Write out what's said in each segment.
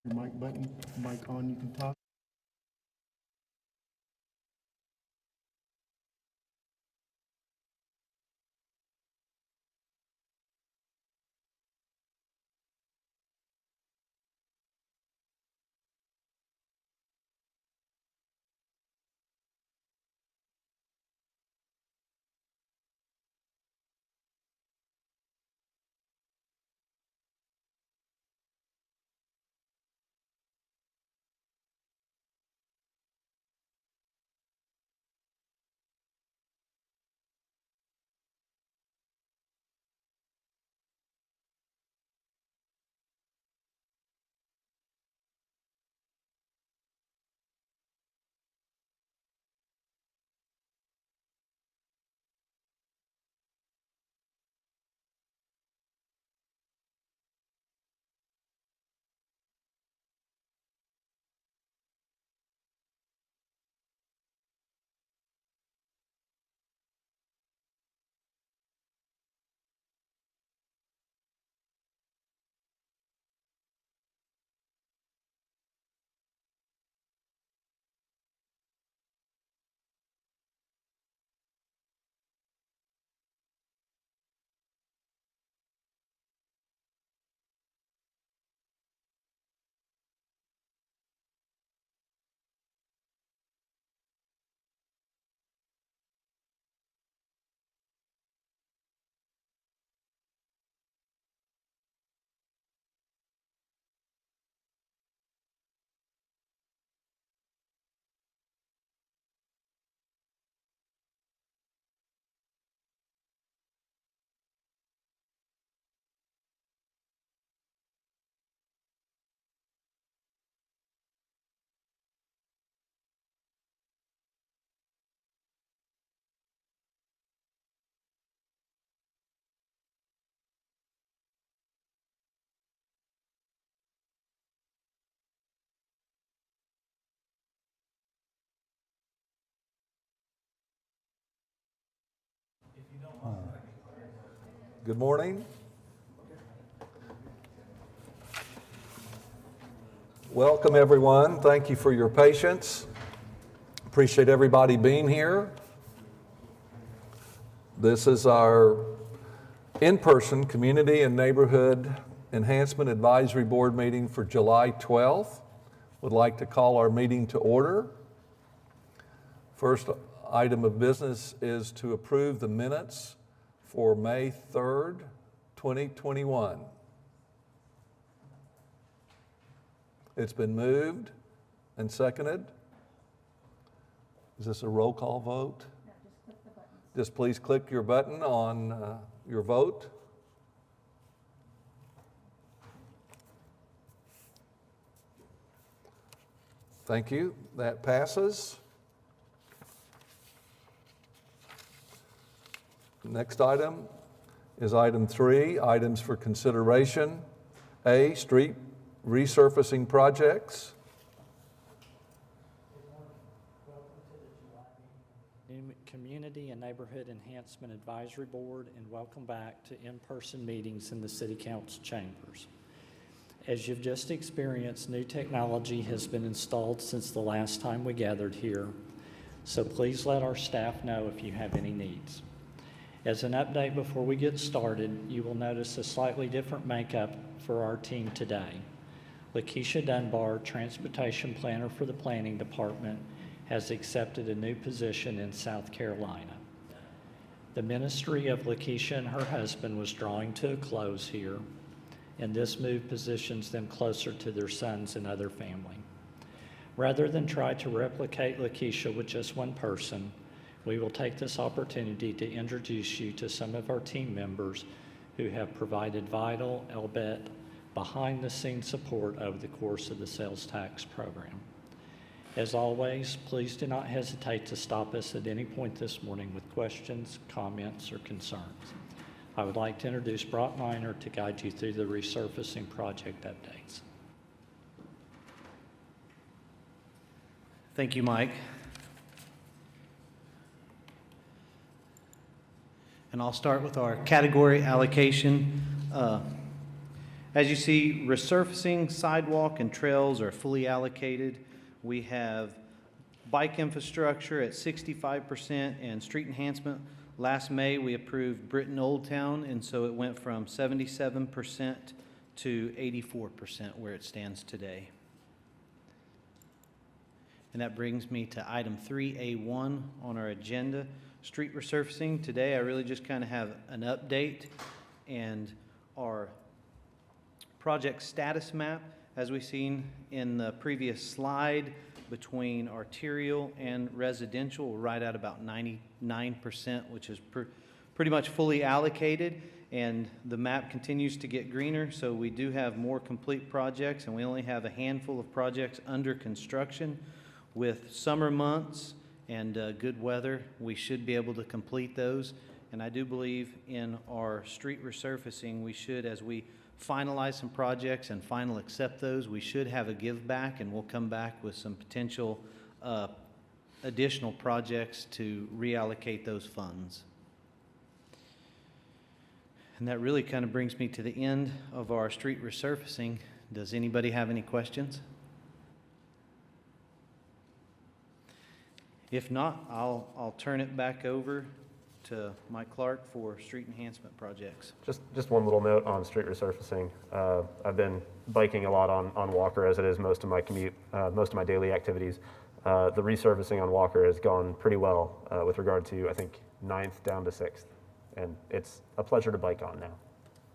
Your mic button, mic on, you can talk. Good morning. Welcome, everyone. Thank you for your patience. Appreciate everybody being here. This is our in-person Community and Neighborhood Enhancement Advisory Board meeting for July 12th. Would like to call our meeting to order. First item of business is to approve the minutes for May 3rd, 2021. It's been moved and seconded. Is this a roll call vote? No, just click the button. Just please click your button on your vote. Thank you. That passes. Next item is item 3, items for consideration. A, street resurfacing projects. Community and Neighborhood Enhancement Advisory Board, and welcome back to in-person meetings in the City Council chambers. As you've just experienced, new technology has been installed since the last time we gathered here, so please let our staff know if you have any needs. As an update before we get started, you will notice a slightly different makeup for our team today. Lakeisha Dunbar, Transportation Planner for the Planning Department, has accepted a new position in South Carolina. The ministry of Lakeisha and her husband was drawing to a close here, and this move positions them closer to their sons and other family. Rather than try to replicate Lakeisha with just one person, we will take this opportunity to introduce you to some of our team members who have provided vital, albeit behind-the-scenes support over the course of the sales tax program. As always, please do not hesitate to stop us at any point this morning with questions, comments, or concerns. I would like to introduce Brock Miner to guide you through the resurfacing project updates. Thank you, Mike. And I'll start with our category allocation. As you see, resurfacing, sidewalk, and trails are fully allocated. We have bike infrastructure at 65% and street enhancement. Last May, we approved Britton Old Town, and so it went from 77% to 84% where it stands today. And that brings me to item 3A1 on our agenda, street resurfacing. Today, I really just kind of have an update and our project status map, as we've seen in the previous slide, between arterial and residential, we're right at about 99%, which is pretty much fully allocated, and the map continues to get greener, so we do have more complete projects, and we only have a handful of projects under construction. With summer months and good weather, we should be able to complete those, and I do believe in our street resurfacing, we should, as we finalize some projects and final accept those, we should have a give back, and we'll come back with some potential additional projects to reallocate those funds. And that really kind of brings me to the end of our street resurfacing. Does anybody have any questions? If not, I'll turn it back over to Mike Clark for street enhancement projects. Just one little note on street resurfacing. I've been biking a lot on Walker, as it is most of my commute, most of my daily activities. The resurfacing on Walker has gone pretty well with regard to, I think, 9th down to 6th. And it's a pleasure to bike on now.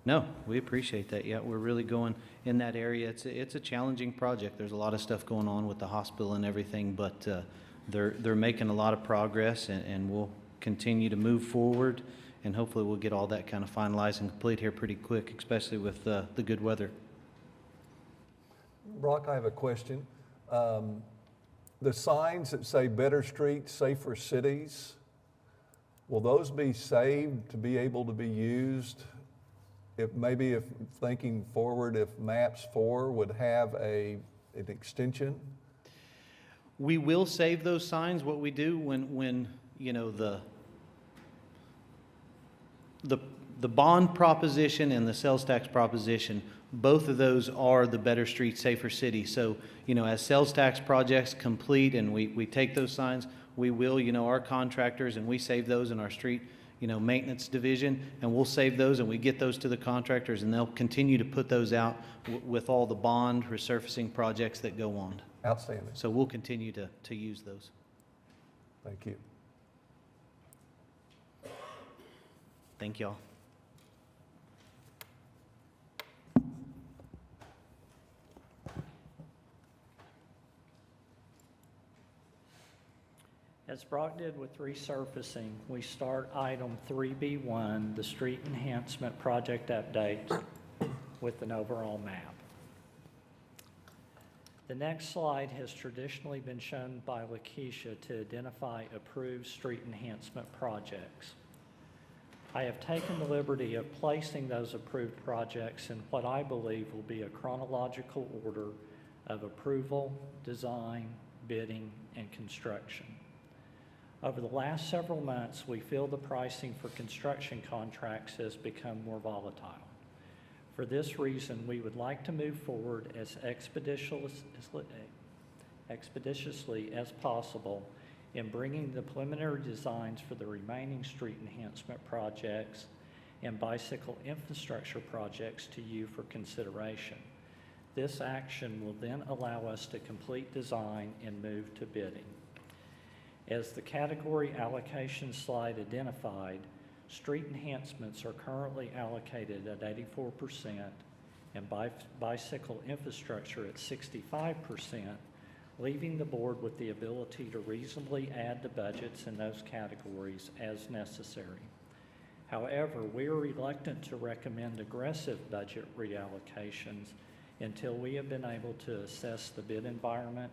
No, we appreciate that. Yeah, we're really going in that area. It's a challenging project. There's a lot of stuff going on with the hospital and everything, but they're making a lot of progress, and we'll continue to move forward, and hopefully we'll get all that kind of finalized and complete here pretty quick, especially with the good weather. Brock, I have a question. The signs that say better streets, safer cities, will those be saved to be able to be used? If thinking forward, if MAPS 4 would have an extension? We will save those signs. What we do when you know, the bond proposition and the sales tax proposition, both of those are the better street, safer city. So, you know, as sales tax projects complete and we take those signs, we will, you know, our contractors, and we save those in our street, you know, maintenance division, and we'll save those and we get those to the contractors, and they'll continue to put those out with all the bond resurfacing projects that go on. Outstanding. So we'll continue to use those. Thank you. Thank y'all. As Brock did with resurfacing, we start item 3B1, the street enhancement project update, with an overall map. The next slide has traditionally been shown by Lakeisha to identify approved street enhancement projects. I have taken the liberty of placing those approved projects in what I believe will be a chronological order of approval, design, bidding, and construction. Over the last several months, we feel the pricing for construction contracts has become more volatile. For this reason, we would like to move forward as expeditiously as possible in bringing the preliminary designs for the remaining street enhancement projects and bicycle infrastructure projects to you for consideration. This action will then allow us to complete design and move to bidding. As the category allocation slide identified, street enhancements are currently allocated at 84% and bicycle infrastructure at 65%, leaving the board with the ability to reasonably add to budgets in those categories as necessary. However, we are reluctant to recommend aggressive budget reallocations until we have been able to assess the bid environment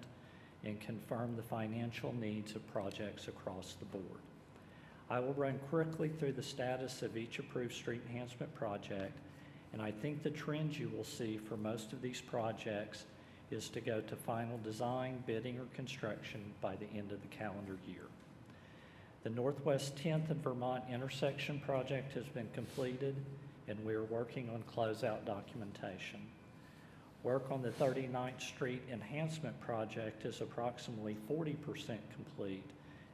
and confirm the financial needs of projects across the board. I will run quickly through the status of each approved street enhancement project, and I think the trends you will see for most of these projects is to go to final design, bidding, or construction by the end of the calendar year. The Northwest 10th and Vermont intersection project has been completed, and we are working on closeout documentation. Work on the 39th Street Enhancement project is approximately 40% complete,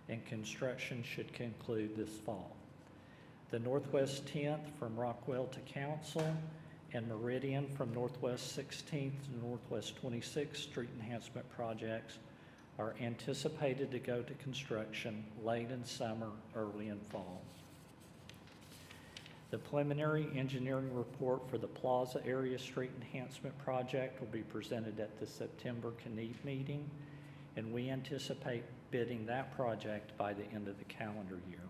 and construction should conclude this fall. The Northwest 10th from Rockwell to Council and Meridian from Northwest 16th to Northwest 26th Street Enhancement projects are anticipated to go to construction late in summer, early in fall. The preliminary engineering report for the Plaza Area Street Enhancement project will be presented at the September CNEAD meeting, and we anticipate bidding that project by the end of the calendar year.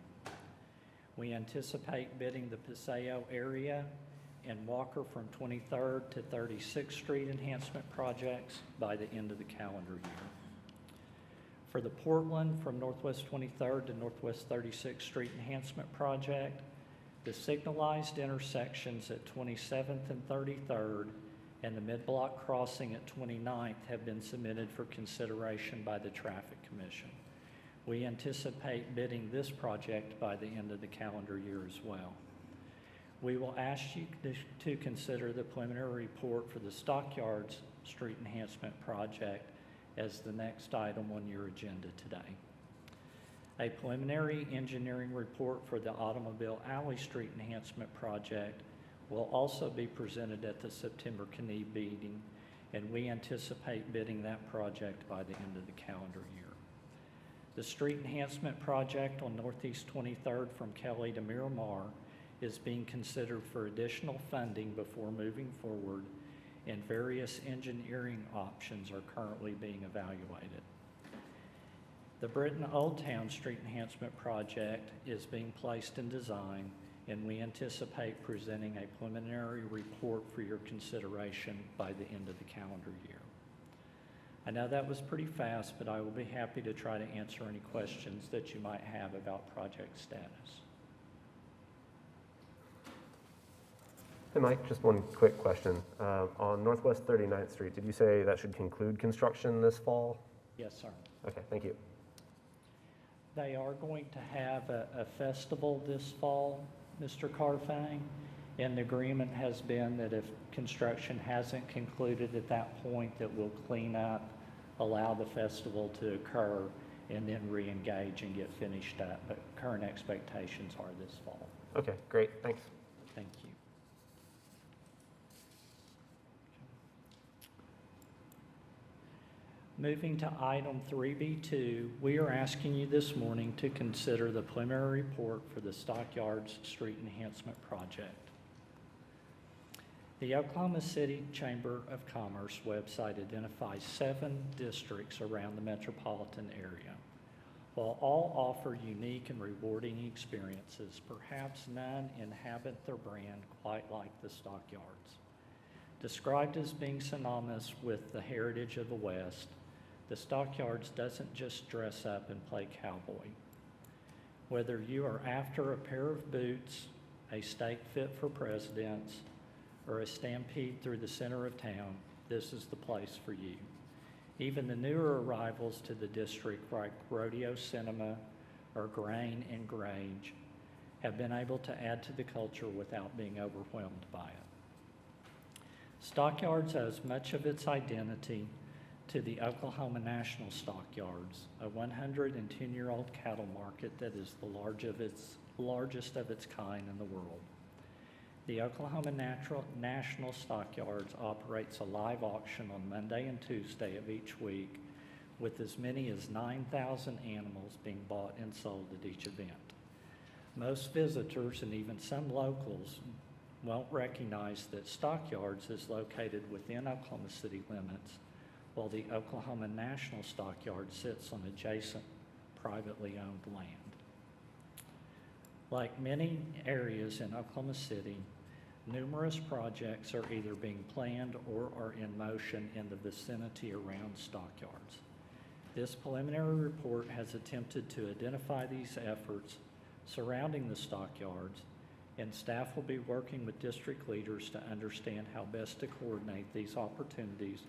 We anticipate bidding the Paseo area and Walker from 23rd to 36th Street Enhancement projects by the end of the calendar year. For the Portland from Northwest 23rd to Northwest 36th Street Enhancement project, the signalized intersections at 27th and 33rd and the mid-block crossing at 29th have been submitted for consideration by the Traffic Commission. We anticipate bidding this project by the end of the calendar year as well. We will ask you to consider the preliminary report for the Stockyards Street Enhancement project as the next item on your agenda today. A preliminary engineering report for the Automobile Alley Street Enhancement project will also be presented at the September CNEAD meeting, and we anticipate bidding that project by the end of the calendar year. The street enhancement project on Northeast 23rd from Kelly to Miramar is being considered for additional funding before moving forward, and various engineering options are currently being evaluated. The Britain Old Town Street Enhancement project is being placed in design, and we anticipate presenting a preliminary report for your consideration by the end of the calendar year. I know that was pretty fast, but I will be happy to try to answer any questions that you might have about project status. Hey, Mike, just one quick question. On Northwest 39th Street, did you say that should conclude construction this fall? Yes, sir. Okay, thank you. They are going to have a festival this fall, Mr. Carfang, and the agreement has been that if construction hasn't concluded at that point, that we'll clean up, allow the festival to occur, and then re-engage and get finished up. But current expectations are this fall. Okay, great, thanks. Thank you. Moving to item 3B2, we are asking you this morning to consider the preliminary report for the Stockyards Street Enhancement project. The Oklahoma City Chamber of Commerce website identifies 7 districts around the metropolitan area. While all offer unique and rewarding experiences, perhaps none inhabit their brand quite like the Stockyards. Described as being synonymous with the heritage of the West, the Stockyards doesn't just dress up and play cowboy. Whether you are after a pair of boots, a steak fit for presidents, or a stampede through the center of town, this is the place for you. Even the newer arrivals to the district, like Rodeo Cinema or Grain and Grange, have been able to add to the culture without being overwhelmed by it. Stockyards owes much of its identity to the Oklahoma National Stockyards, a 110-year-old cattle market that is the largest of its kind in the world. The Oklahoma National Stockyards operates a live auction on Monday and Tuesday of each week, with as many as 9,000 animals being bought and sold at each event. Most visitors and even some locals won't recognize that Stockyards is located within Oklahoma City limits, while the Oklahoma National Stockyard sits on adjacent privately owned land. Like many areas in Oklahoma City, numerous projects are either being planned or are in motion in the vicinity around Stockyards. This preliminary report has attempted to identify these efforts surrounding the Stockyards, and staff will be working with district leaders to understand how best to coordinate these opportunities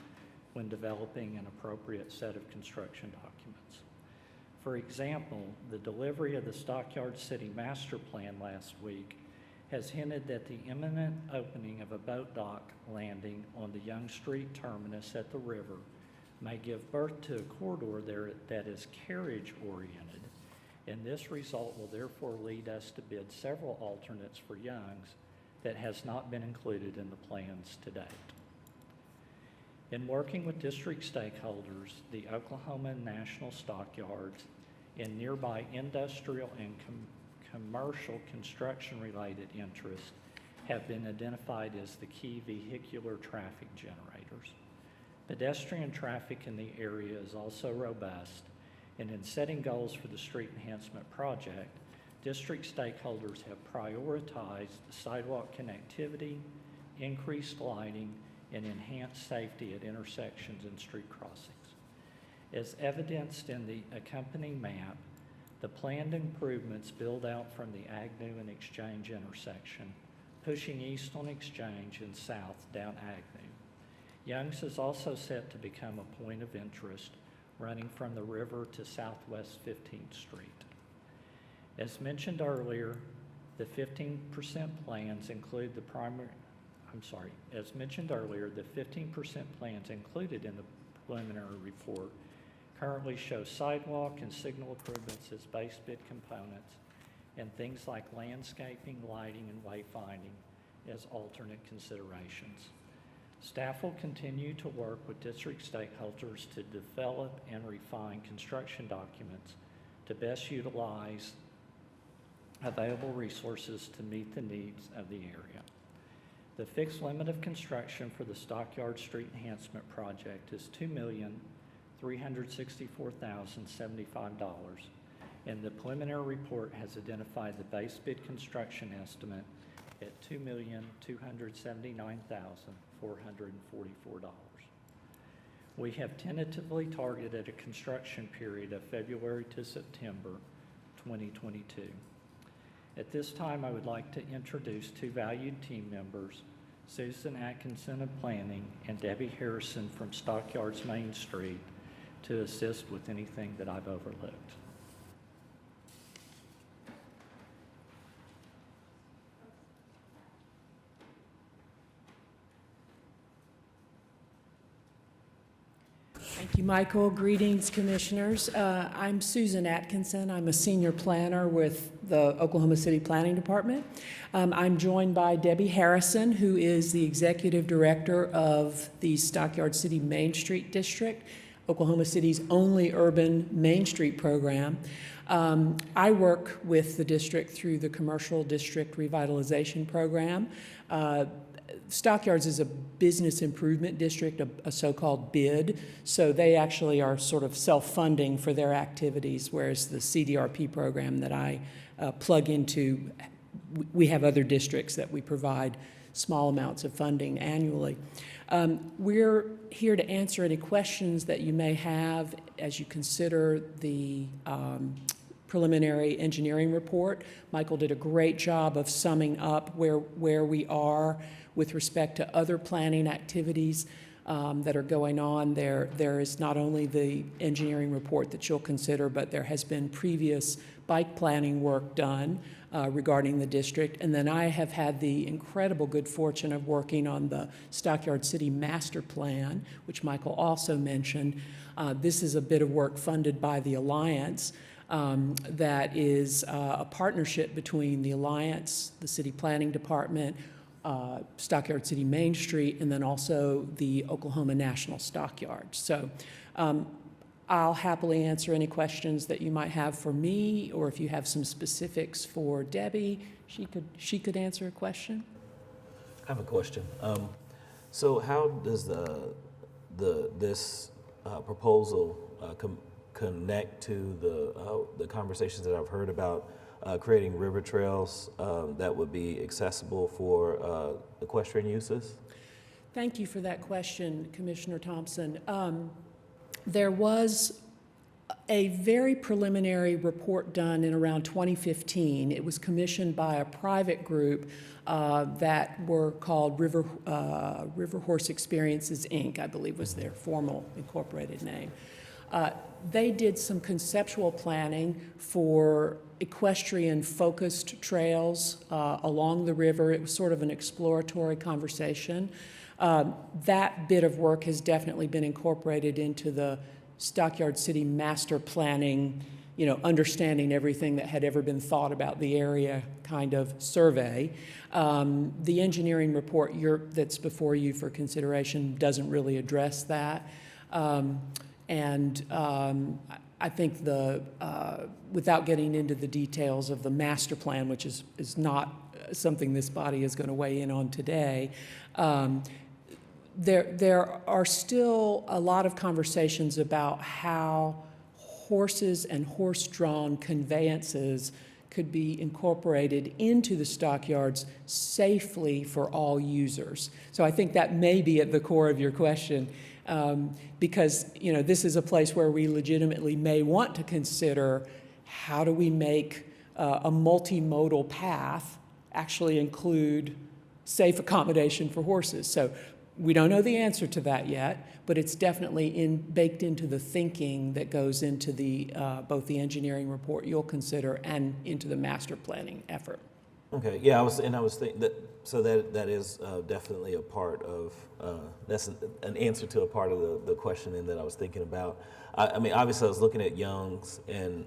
when developing an appropriate set of construction documents. For example, the delivery of the Stockyards City Master Plan last week has hinted that the imminent opening of a boat dock landing on the Young Street terminus at the river may give birth to a corridor there that is carriage-oriented, and this result will therefore lead us to bid several alternates for Young's that has not been included in the plans to date. In working with district stakeholders, the Oklahoma National Stockyards and nearby industrial and commercial construction-related interests have been identified as the key vehicular traffic generators. Pedestrian traffic in the area is also robust, and in setting goals for the street enhancement project, district stakeholders have prioritized sidewalk connectivity, increased lighting, and enhanced safety at intersections and street crossings. As evidenced in the accompanying map, the planned improvements build out from the Agnew and Exchange intersection, pushing east on Exchange and south down Agnew. Young's is also set to become a point of interest, running from the river to southwest 15th Street. As mentioned earlier, the 15% plans include the as mentioned earlier, the 15% plans included in the preliminary report currently show sidewalk and signal improvements as base bid components, and things like landscaping, lighting, and wayfinding as alternate considerations. Staff will continue to work with district stakeholders to develop and refine construction documents to best utilize available resources to meet the needs of the area. The fixed limit of construction for the Stockyard Street Enhancement Project is $2,364,075, and the preliminary report has identified the base bid construction estimate at $2,279,444. We have tentatively targeted a construction period of February to September 2022. At this time, I would like to introduce two valued team members, Susan Atkinson of Planning and Debbie Harrison from Stockyards Main Street, to assist with anything that I've overlooked. Thank you, Michael. Greetings, commissioners. I'm Susan Atkinson. I'm a senior planner with the Oklahoma City Planning Department. I'm joined by Debbie Harrison, who is the executive director of the Stockyard City Main Street District, Oklahoma City's only urban Main Street program. I work with the district through the Commercial District Revitalization Program. Stockyards is a business improvement district, a so-called BID, so they actually are sort of self-funding for their activities, whereas the CDRP program that I plug into, we have other districts that we provide small amounts of funding annually. We're here to answer any questions that you may have as you consider the preliminary engineering report. Michael did a great job of summing up where we are with respect to other planning activities that are going on. There is not only the engineering report that you'll consider, but there has been previous bike planning work done regarding the district. And then I have had the incredible good fortune of working on the Stockyard City Master Plan, which Michael also mentioned. This is a bit of work funded by the Alliance. That is a partnership between the Alliance, the City Planning Department, Stockyard City Main Street, and then also the Oklahoma National Stockyard. So I'll happily answer any questions that you might have for me, or if you have some specifics for Debbie, she could answer a question. I have a question. So how does this proposal connect to the conversations that I've heard about creating river trails that would be accessible for equestrian uses? Thank you for that question, Commissioner Thompson. There was a very preliminary report done in around 2015. It was commissioned by a private group that were called River Horse Experiences, Inc., I believe was their formal incorporated name. They did some conceptual planning for equestrian-focused trails along the river. It was sort of an exploratory conversation. That bit of work has definitely been incorporated into the Stockyard City master planning, understanding everything that had ever been thought about the area kind of survey. The engineering report that's before you for consideration doesn't really address that. I think without getting into the details of the master plan, which is not something this body is going to weigh in on today, there are still a lot of conversations about how horses and horse-drawn conveyances could be incorporated into the stockyards safely for all users. So I think that may be at the core of your question, because this is a place where we legitimately may want to consider how do we make a multimodal path actually include safe accommodation for horses. So we don't know the answer to that yet, but it's definitely baked into the thinking that goes into both the engineering report you'll consider and into the master planning effort. Okay, yeah, I was thinking that is definitely a part of, that's an answer to a part of the questioning that I was thinking about. I mean, obviously I was looking at Young's and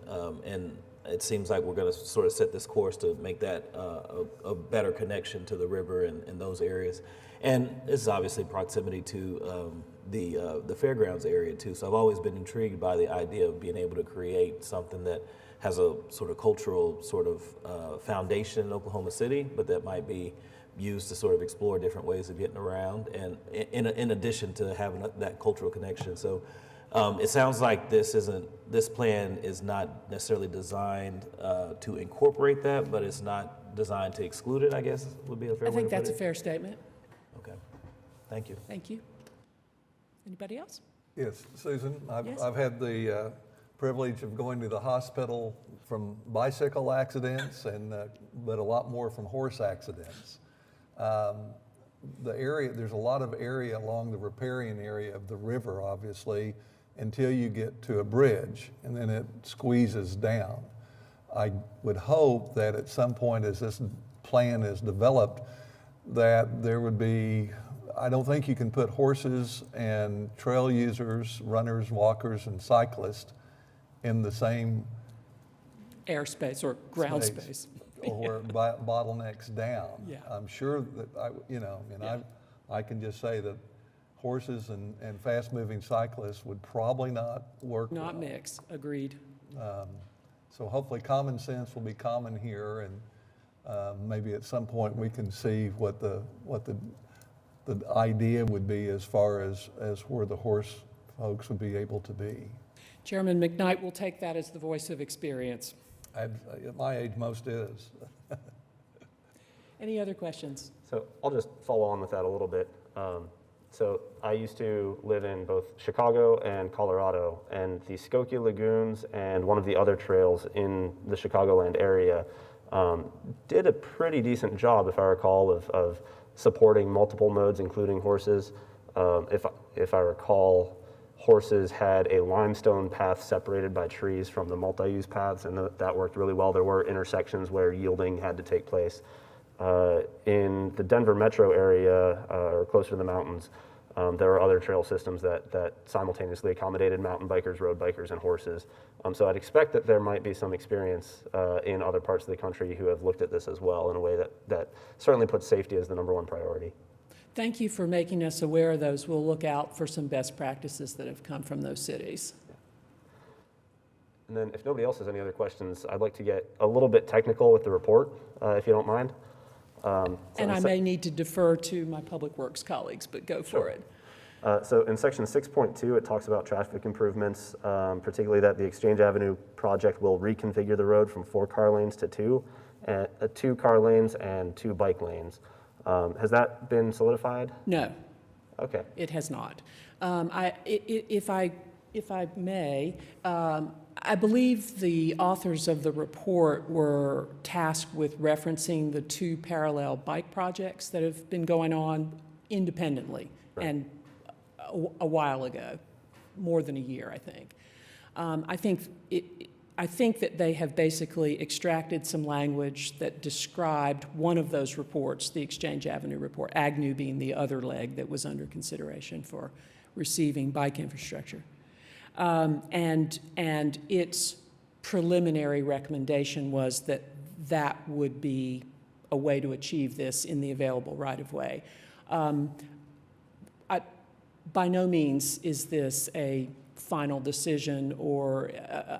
it seems like we're gonna sort of set this course to make that a better connection to the river and those areas. And this is obviously proximity to the fairgrounds area too. So I've always been intrigued by the idea of being able to create something that has a sort of cultural sort of foundation in Oklahoma City, but that might be used to sort of explore different ways of getting around, and in addition to having that cultural connection. So it sounds like this plan is not necessarily designed to incorporate that, but it's not designed to exclude it, I guess would be a fair way to put it. I think that's a fair statement. Okay, thank you. Thank you. Anybody else? Yes, Susan, Yes. I've had the privilege of going to the hospital from bicycle accidents, but a lot more from horse accidents. There's a lot of area along the riparian area of the river, obviously, until you get to a bridge, and then it squeezes down. I would hope that at some point as this plan is developed, that there would be, I don't think you can put horses and trail users, runners, walkers, and cyclists in the same Airspace or ground space. or bottlenecks down. Yeah. I'm sure that I can just say that horses and fast-moving cyclists would probably not work Not well. mix, agreed. So hopefully common sense will be common here, and maybe at some point we can see what the idea would be as far as where the horse folks would be able to be. Chairman McKnight will take that as the voice of experience. At my age, most is. Any other questions? So I'll just follow on with that a little bit. So I used to live in both Chicago and Colorado, and the Skokie Lagoons and one of the other trails in the Chicagoland area did a pretty decent job, if I recall, of supporting multiple modes, including horses. If I recall, horses had a limestone path separated by trees from the multi-use paths, and that worked really well. There were intersections where yielding had to take place. In the Denver metro area, or closer to the mountains, there were other trail systems that simultaneously accommodated mountain bikers, road bikers, and horses. So I'd expect that there might be some experience in other parts of the country who have looked at this as well in a way that certainly puts safety as the #1 priority. Thank you for making us aware of those. We'll look out for some best practices that have come from those cities. And then if nobody else has any other questions, I'd like to get a little bit technical with the report, if you don't mind. And I may need to defer to my Public Works colleagues, but go for it. So in section 6.2, it talks about traffic improvements, particularly that the Exchange Avenue project will reconfigure the road from 4 car lanes to 2, 2 car lanes and 2 bike lanes. Has that been solidified? No, Okay. it has not. If I may, I believe the authors of the report were tasked with referencing the 2 parallel bike projects that have been going on independently, Right. and a while ago, more than a year, I think. I think I think that they have basically extracted some language that described one of those reports, the Exchange Avenue report, Agnew being the other leg that was under consideration for receiving bike infrastructure. And its preliminary recommendation was that that would be a way to achieve this in the available right-of-way. By no means is this a final decision or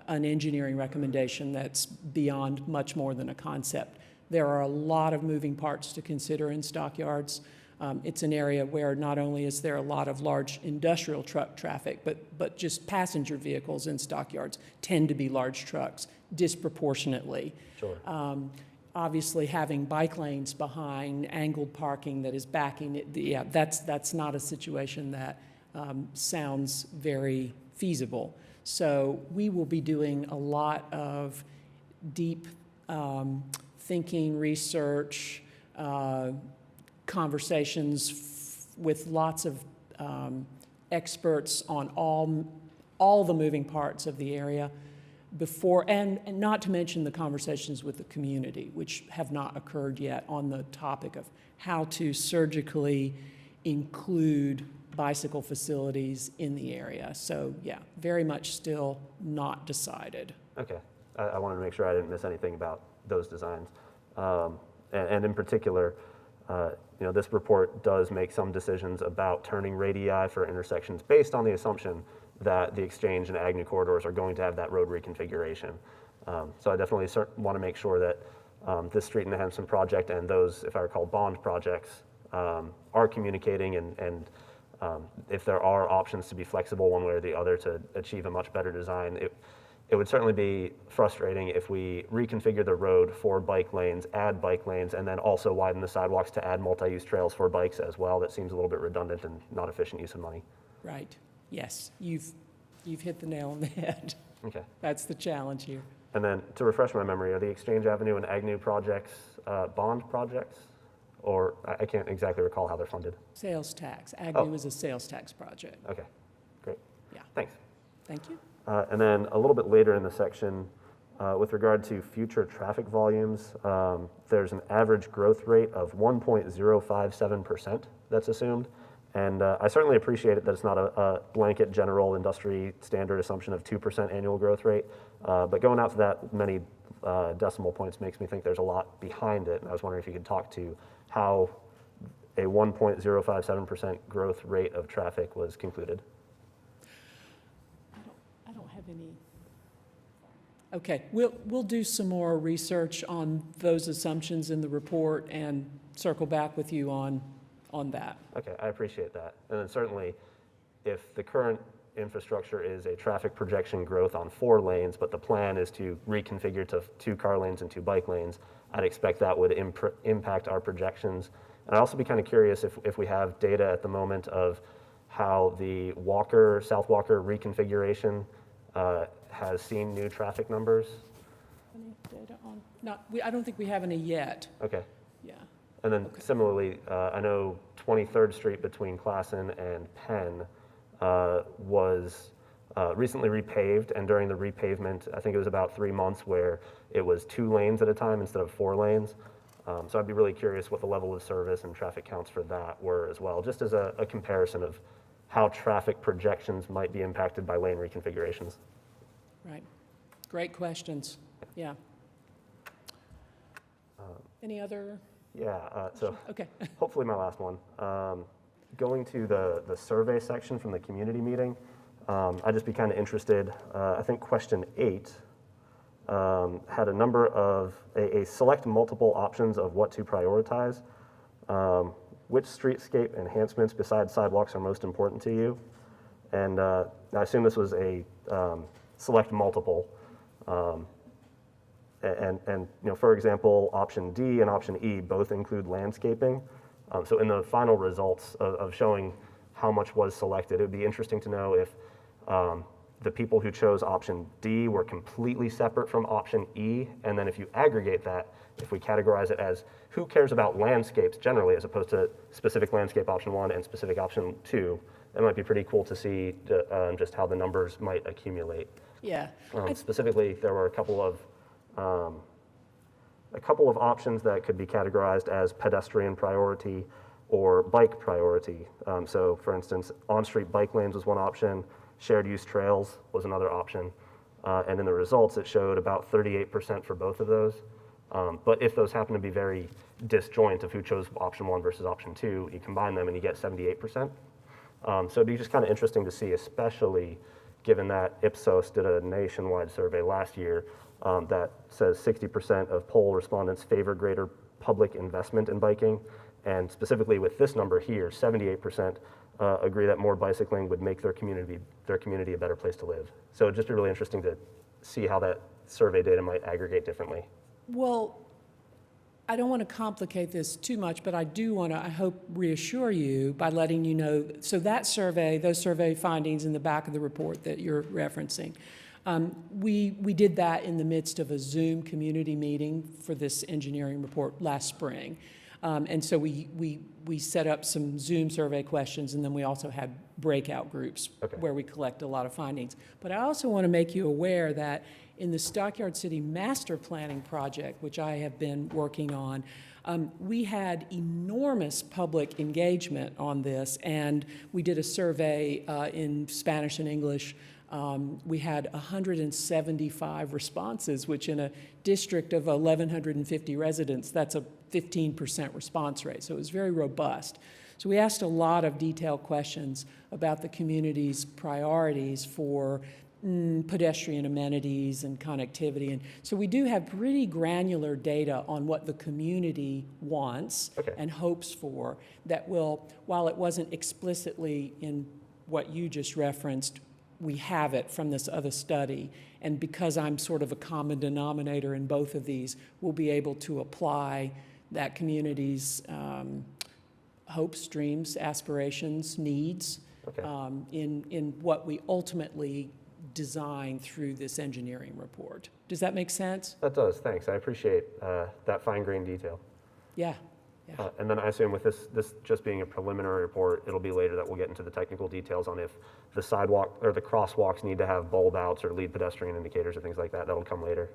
an engineering recommendation that's beyond much more than a concept. There are a lot of moving parts to consider in stockyards. It's an area where not only is there a lot of large industrial truck traffic, but just passenger vehicles in stockyards tend to be large trucks disproportionately. Sure. Obviously, having bike lanes behind angled parking that is backing it, yeah, that's not a situation that sounds very feasible. So we will be doing a lot of deep thinking, research, conversations with lots of experts on all the moving parts of the area before, and not to mention the conversations with the community, which have not occurred yet on the topic of how to surgically include bicycle facilities in the area. So yeah, very much still not decided. Okay, I wanted to make sure I didn't miss anything about those designs. And in particular, this report does make some decisions about turning radii for intersections based on the assumption that the Exchange and Agnew corridors are going to have that road reconfiguration. So I definitely want to make sure that this street enhancement project and those, if I recall, bond projects are communicating, and if there are options to be flexible one way or the other to achieve a much better design. It would certainly be frustrating if we reconfigure the road for bike lanes, add bike lanes, and then also widen the sidewalks to add multi-use trails for bikes as well. That seems a little bit redundant and not efficient use of money. Right. Yes, you've hit the nail on the head. Okay. That's the challenge here. And then to refresh my memory, are the Exchange Avenue and Agnew projects bond projects? Or I can't exactly recall how they're funded. Sales tax. Agnew is a sales tax project. Okay, great. Yeah. Thanks. Thank you. And then a little bit later in the section, with regard to future traffic volumes, there's an average growth rate of 1.057% that's assumed. And I certainly appreciate it that it's not a blanket general industry standard assumption of 2% annual growth rate. But going out to that many decimal points makes me think there's a lot behind it. And I was wondering if you could talk to how a 1.057% growth rate of traffic was concluded. I don't have any. Okay, we'll do some more research on those assumptions in the report and circle back with you on that. Okay, I appreciate that. And then certainly, if the current infrastructure is a traffic projection growth on 4 lanes, but the plan is to reconfigure to 2 car lanes and 2 bike lanes, I'd expect that would impact our projections. And I'd also be kind of curious if we have data at the moment of how the South Walker reconfiguration has seen new traffic numbers. Any data on? I don't think we have any yet. Okay. Yeah. And then similarly, I know 23rd Street between Classen and Penn was recently repaved, and during the repavement, I think it was about 3 months where it was 2 lanes at a time instead of 4 lanes. So I'd be really curious what the level of service and traffic counts for that were as well, just as a comparison of how traffic projections might be impacted by lane reconfigurations. Right. Great questions. Yeah. Any other? Yeah, so Okay. hopefully my last one. Going to the survey section from the community meeting, I'd just be kind of interested. I think question 8 had a number of, a select multiple options of what to prioritize. Which streetscape enhancements besides sidewalks are most important to you? And I assume this was a select multiple. And for example, option D and option E both include landscaping. So in the final results of showing how much was selected, it would be interesting to know if the people who chose option D were completely separate from option E, and then if you aggregate that, if we categorize it as who cares about landscapes generally as opposed to specific landscape option 1 and specific option 2, that might be pretty cool to see just how the numbers might accumulate. Yeah. Specifically, there were a couple of options that could be categorized as pedestrian priority or bike priority. So for instance, on-street bike lanes was one option, shared use trails was another option. And in the results, it showed about 38% for both of those. But if those happen to be very disjoint of who chose option 1 versus option 2, you combine them and you get 78%. So it'd be just kind of interesting to see, especially given that Ipsos did a nationwide survey last year that says 60% of poll respondents favor greater public investment in biking. And specifically with this number here, 78% agree that more bicycling would make their community a better place to live. So it'd just be really interesting to see how that survey data might aggregate differently. Well, I don't want to complicate this too much, but I do want to, I hope, reassure you by letting you know, so that survey, those survey findings in the back of the report that you're referencing, we did that in the midst of a Zoom community meeting for this engineering report last spring. And so we set up some Zoom survey questions, and then we also had breakout groups where we collect a lot of findings. But I also want to make you aware that in the Stockyard City Master Planning Project, which I have been working on, we had enormous public engagement on this, and we did a survey in Spanish and English. We had 175 responses, which in a district of 1,150 residents, that's a 15% response rate. So it was very robust. So we asked a lot of detailed questions about the community's priorities for pedestrian amenities and connectivity. And so we do have pretty granular data on what the community wants and hopes for that will, while it wasn't explicitly in what you just referenced, we have it from this other study. And because I'm sort of a common denominator in both of these, we'll be able to apply that community's hopes, dreams, aspirations, needs in what we ultimately design through this engineering report. Does that make sense? That does, thanks. I appreciate that fine-grained detail. Yeah. And then I assume with this just being a preliminary report, it'll be later that we'll get into the technical details on if the sidewalk or the crosswalks need to have bulb outs or lead pedestrian indicators or things like that. That'll come later.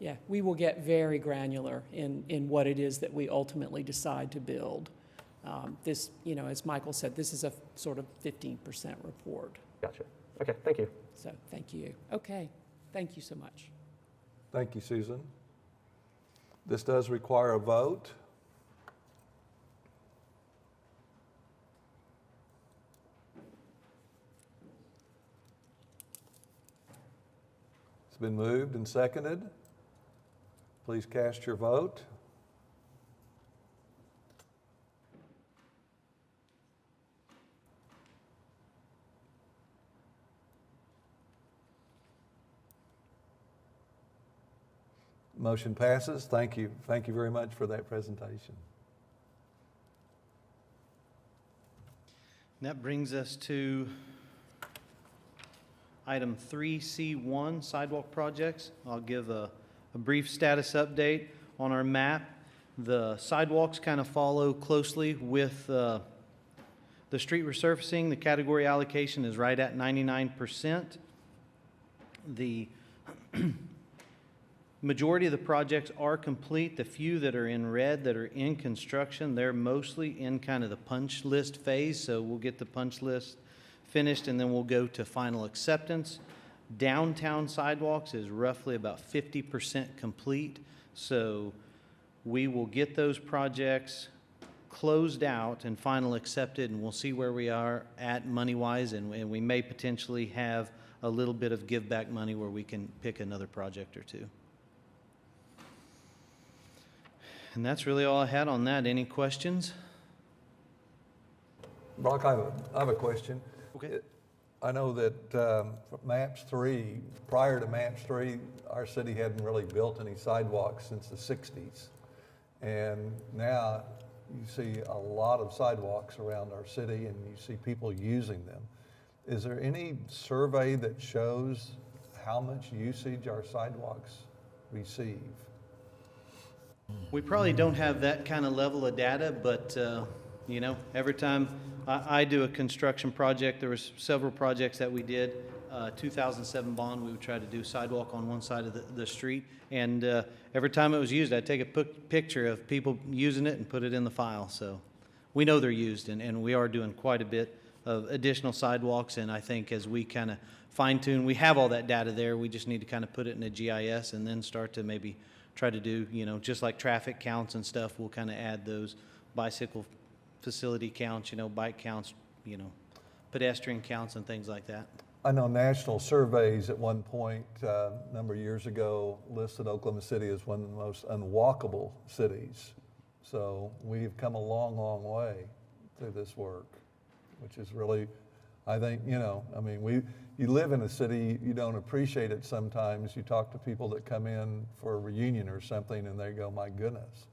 Yeah, we will get very granular in what it is that we ultimately decide to build. This, you know, as Michael said, this is a sort of 15% report. Gotcha. Okay, thank you. So thank you. Okay, thank you so much. Thank you, Susan. This does require a vote. It's been moved and seconded. Please cast your vote. Motion passes. Thank you. Thank you very much for that presentation. And that brings us to item 3C1, sidewalk projects. I'll give a brief status update on our map. The sidewalks kind of follow closely with the street resurfacing. The category allocation is right at 99%. The majority of the projects are complete. The few that are in red that are in construction, they're mostly in kind of the punch list phase. So we'll get the punch list finished and then we'll go to final acceptance. Downtown sidewalks is roughly about 50% complete. So we will get those projects closed out and final accepted, and we'll see where we are at money-wise, and we may potentially have a little bit of give back money where we can pick another project or two. And that's really all I had on that. Any questions? Brock, I have a question. Okay. I know that MAPS 3, prior to MAPS 3, our city hadn't really built any sidewalks since the 60s. And now you see a lot of sidewalks around our city and you see people using them. Is there any survey that shows how much usage our sidewalks receive? We probably don't have that kind of level of data, but you know, every time I do a construction project, there was several projects that we did, 2007 bond, we would try to do sidewalk on one side of the street. And every time it was used, I'd take a picture of people using it and put it in the file. So we know they're used, and we are doing quite a bit of additional sidewalks. And I think as we kind of fine tune, we have all that data there. We just need to kind of put it in a GIS and then start to maybe try to do, you know, just like traffic counts and stuff, we'll kind of add those bicycle facility counts, you know, bike counts, you know, pedestrian counts and things like that. I know national surveys at one point, a number of years ago, listed Oklahoma City as one of the most unwalkable cities. So we've come a long, long way through this work, which is really, I think, you know, I mean, you live in a city, you don't appreciate it sometimes. You talk to people that come in for a reunion or something and they go, my goodness,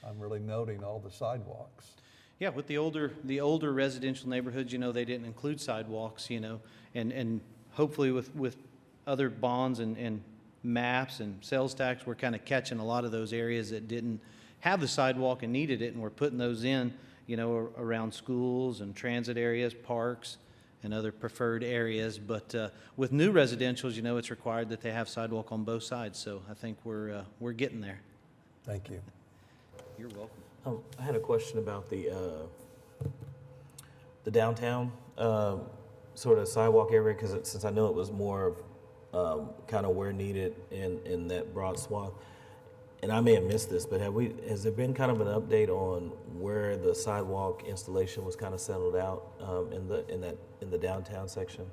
I'm really noting all the sidewalks. Yeah, with the older residential neighborhoods, you know, they didn't include sidewalks, you know, and hopefully with other bonds and maps and sales tax, we're kind of catching a lot of those areas that didn't have the sidewalk and needed it, and we're putting those in, you know, around schools and transit areas, parks, and other preferred areas. But with new residentials, you know, it's required that they have sidewalk on both sides. So I think we're getting there. Thank you. You're welcome. I had a question about the downtown sort of sidewalk area, because since I know it was more of kind of where needed in that broad swath, and I may have missed this, but has there been kind of an update on where the sidewalk installation was kind of settled out in the downtown section?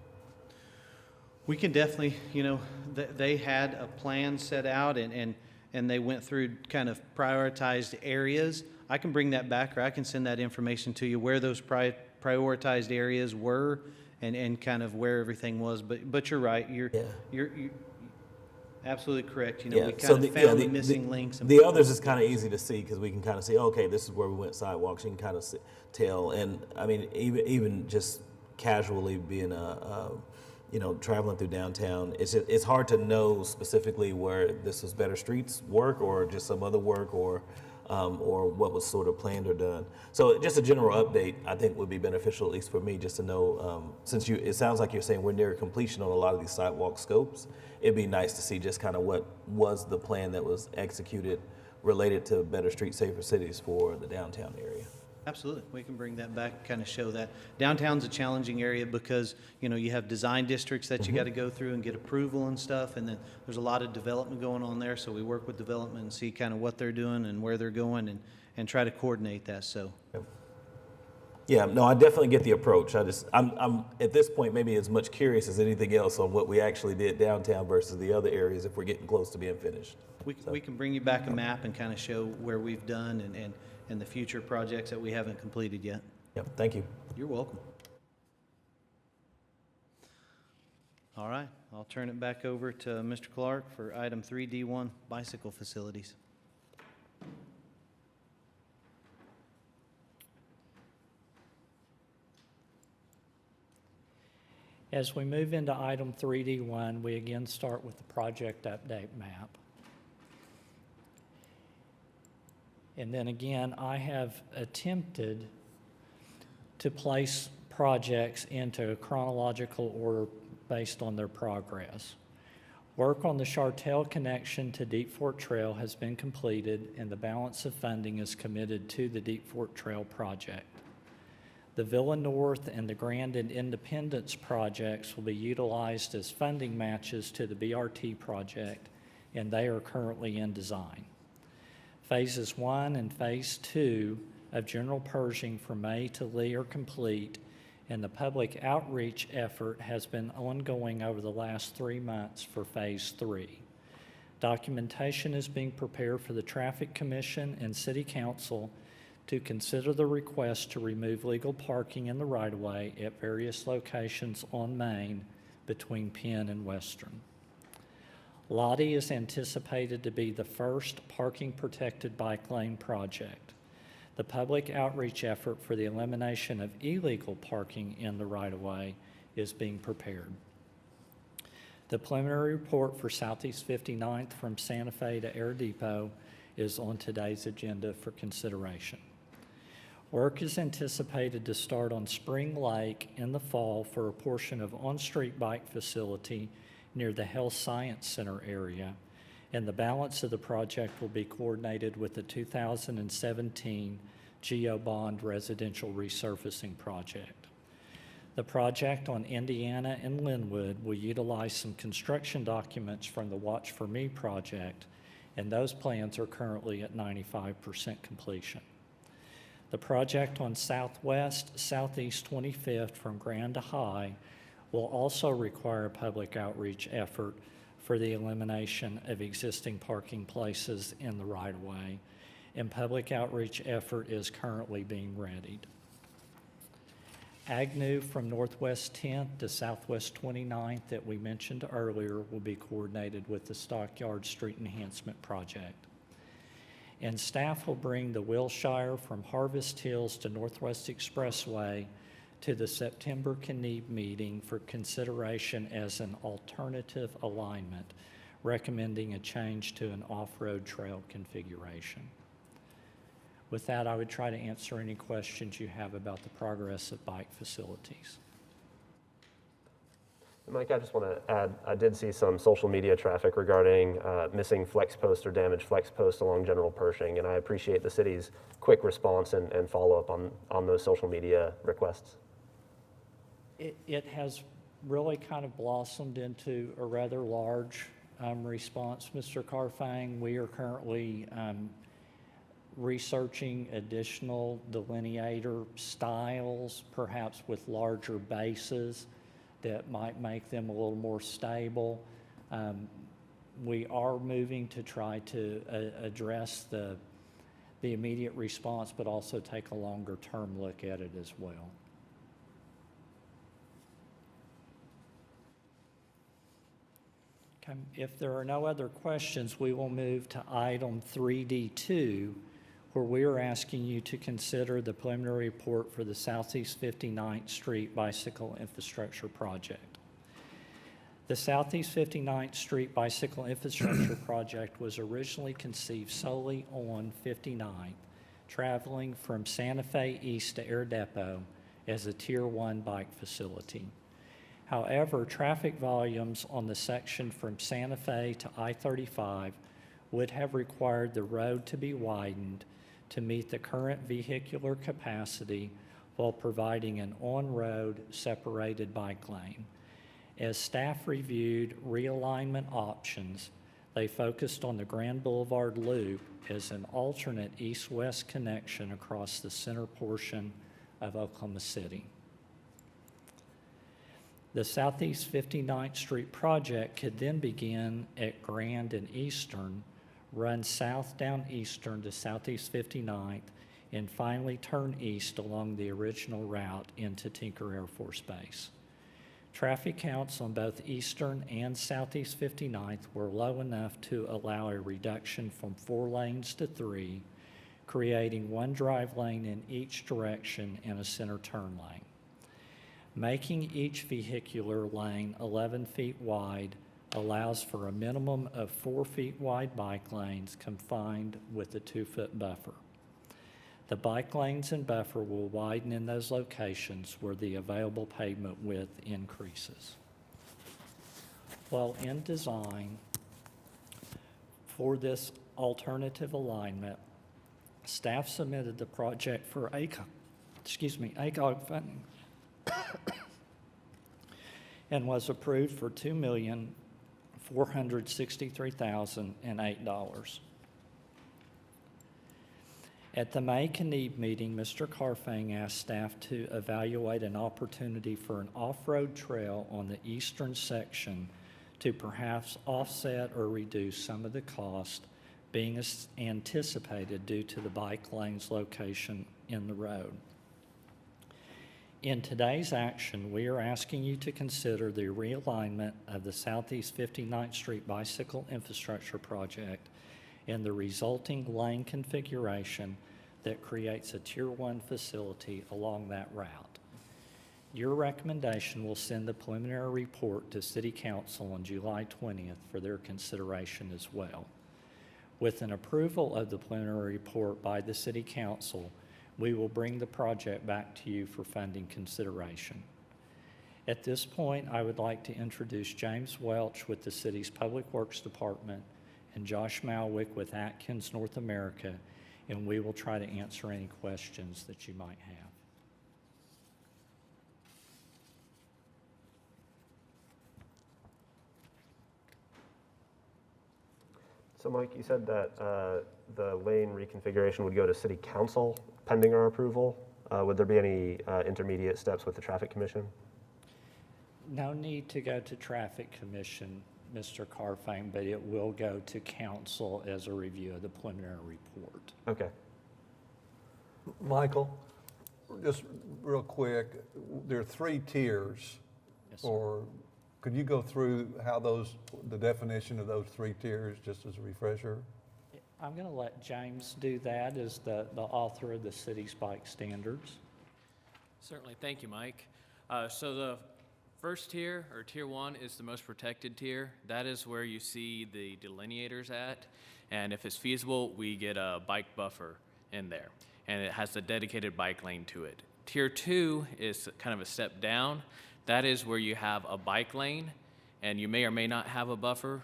We can definitely, you know, they had a plan set out and they went through kind of prioritized areas. I can bring that back, or I can send that information to you where those prioritized areas were and kind of where everything was. But you're right. You're absolutely correct. You know, we kind of found the missing links. The others is kind of easy to see because we can kind of see, okay, this is where we went sidewalks. You can kind of tell. And I mean, even just casually being you know, traveling through downtown, it's hard to know specifically where this was Better Streets work or just some other work or what was sort of planned or done. So just a general update, I think, would be beneficial, at least for me, just to know, since it sounds like you're saying we're near completion on a lot of these sidewalk scopes, it'd be nice to see just kind of what was the plan that was executed related to Better Streets, Safer Cities for the downtown area. Absolutely. We can bring that back, kind of show that. Downtown's a challenging area because, you know, you have design districts that you got to go through and get approval and stuff, and then there's a lot of development going on there, so we work with development and see kind of what they're doing and where they're going and try to coordinate that, so. Yeah, no, I definitely get the approach. I'm at this point maybe as much curious as anything else on what we actually did downtown versus the other areas if we're getting close to being finished. We can bring you back a map and kind of show where we've done and the future projects that we haven't completed yet. Yep, thank you. You're welcome. All right, I'll turn it back over to Mr. Clark for item 3D1, bicycle facilities. As we move into item 3D1, we again start with the project update map. And then again, I have attempted to place projects into a chronological order based on their progress. Work on the Chartel connection to Deep Fork Trail has been completed, and the balance of funding is committed to the Deep Fork Trail project. The Villa North and the Grand and Independence projects will be utilized as funding matches to the BRT project, and they are currently in design. Phases 1 and Phase 2 of General Pershing from May to Lee are complete, and the public outreach effort has been ongoing over the last 3 months for Phase 3. Documentation is being prepared for the Traffic Commission and City Council to consider the request to remove legal parking in the right-of-way at various locations on Main between Penn and Western. Lottie is anticipated to be the first parking-protected bike lane project. The public outreach effort for the elimination of illegal parking in the right-of-way is being prepared. The preliminary report for Southeast 59th from Santa Fe to Air Depot is on today's agenda for consideration. Work is anticipated to start on Spring Lake in the fall for a portion of on-street bike facility near the Health Science Center area, and the balance of the project will be coordinated with the 2017 GeoBond residential resurfacing project. The project on Indiana and Linwood will utilize some construction documents from the Watch For Me project, and those plans are currently at 95% completion. The project on Southeast 25th from Grand to High will also require a public outreach effort for the elimination of existing parking places in the right-of-way, and public outreach effort is currently being readied. Agnew from Northwest 10th to Southwest 29th that we mentioned earlier will be coordinated with the Stockyard Street Enhancement Project. And staff will bring the Wilshire from Harvest Hills to Northwest Expressway to the September CNEAB meeting for consideration as an alternative alignment, recommending a change to an off-road trail configuration. With that, I would try to answer any questions you have about the progress of bike facilities. Mike, I just want to add, I did see some social media traffic regarding missing flex posts or damaged flex posts along General Pershing, and I appreciate the city's quick response and follow-up on those social media requests. It has really kind of blossomed into a rather large response, Mr. Carfang. We are currently researching additional delineator styles, perhaps with larger bases that might make them a little more stable. We are moving to try to address the immediate response, but also take a longer term look at it as well. Okay. If there are no other questions, we will move to item 3D2, where we are asking you to consider the preliminary report for the Southeast 59th Street Bicycle Infrastructure Project. The Southeast 59th Street Bicycle Infrastructure Project was originally conceived solely on 59th, traveling from Santa Fe East to Air Depot as a Tier 1 bike facility. However, traffic volumes on the section from Santa Fe to I-35 would have required the road to be widened to meet the current vehicular capacity while providing an on-road separated bike lane. As staff reviewed realignment options, they focused on the Grand Boulevard Loop as an alternate east-west connection across the center portion of Oklahoma City. The Southeast 59th Street project could then begin at Grand and Eastern, run south down Eastern to Southeast 59th, and finally turn east along the original route into Tinker Air Force Base. Traffic counts on both Eastern and Southeast 59th were low enough to allow a reduction from 4 lanes to 3, creating 1 drive lane in each direction and a center turn lane. Making each vehicular lane 11 feet wide allows for a minimum of 4 feet wide bike lanes confined with a 2-foot buffer. The bike lanes and buffer will widen in those locations where the available pavement width increases. While in design for this alternative alignment, staff submitted the project for ACOG funding and was approved for $2,463,008. At the May CNEAB meeting, Mr. Carfang asked staff to evaluate an opportunity for an off-road trail on the eastern section to perhaps offset or reduce some of the cost being anticipated due to the bike lane's location in the road. In today's action, we are asking you to consider the realignment of the Southeast 59th Street Bicycle Infrastructure Project and the resulting lane configuration that creates a Tier 1 facility along that route. Your recommendation will send the preliminary report to City Council on July 20th for their consideration as well. With an approval of the preliminary report by the City Council, We will bring the project back to you for funding consideration. At this point, I would like to introduce James Welch with the city's Public Works Department and Josh Malwick with Atkins North America, and we will try to answer any questions that you might have. So Mike, you said that the lane reconfiguration would go to City Council pending our approval. Would there be any intermediate steps with the Traffic Commission? No need to go to Traffic Commission, Mr. Carfang, but it will go to council as a review of the preliminary report. Okay. Michael, just real quick, there are 3 tiers. Yes, sir. Or could you go through how the definition of those 3 tiers, just as a refresher? I'm going to let James do that as the author of the city's bike standards. Certainly, thank you, Mike. So the first tier, or tier 1, is the most protected tier. That is where you see the delineators at, and if it's feasible, we get a bike buffer in there, and it has a dedicated bike lane to it. Tier 2 is kind of a step down. That is where you have a bike lane, and you may or may not have a buffer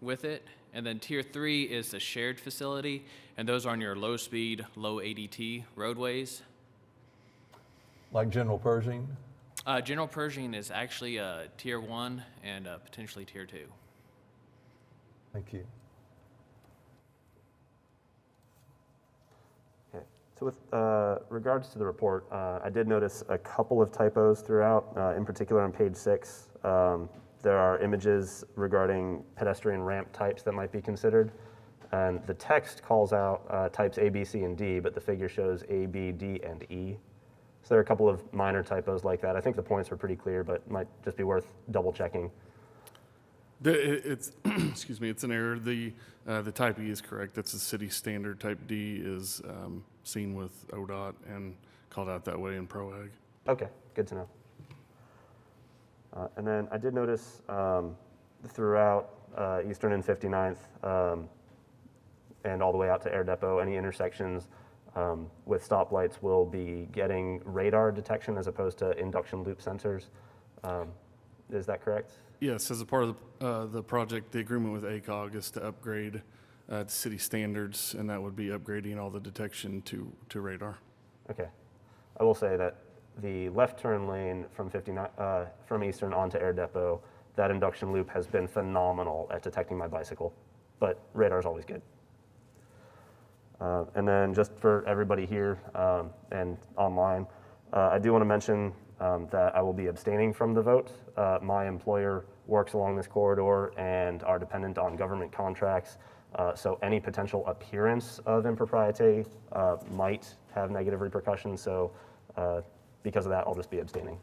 with it. And then tier 3 is the shared facility, and those are on your low-speed, low ADT roadways. Like general Pershing? General Pershing is actually tier 1 and potentially tier 2. Thank you. Okay. So with regards to the report, I did notice a couple of typos throughout, in particular on page 6. There are images regarding pedestrian ramp types that might be considered. And the text calls out types A, B, C, and D, but the figure shows A, B, D, and E. So there are a couple of minor typos like that. I think the points were pretty clear, but might just be worth double checking. It's excuse me, it's an error. The type E is correct. That's the city standard. Type D is seen with ODOT and called out that way in ProAg. Okay, good to know. And then I did notice throughout Eastern and 59th and all the way out to Air Depot, any intersections with stoplights will be getting radar detection as opposed to induction loop sensors. Is that correct? Yes, as a part of the project, the agreement with ACOG is to upgrade to city standards, and that would be upgrading all the detection to radar. Okay. I will say that the left turn lane from from Eastern onto Air Depot, that induction loop has been phenomenal at detecting my bicycle, but radar is always good. And then just for everybody here and online, I do want to mention that I will be abstaining from the vote. My employer works along this corridor and are dependent on government contracts, so any potential appearance of impropriety might have negative repercussions. So because of that, I'll just be abstaining.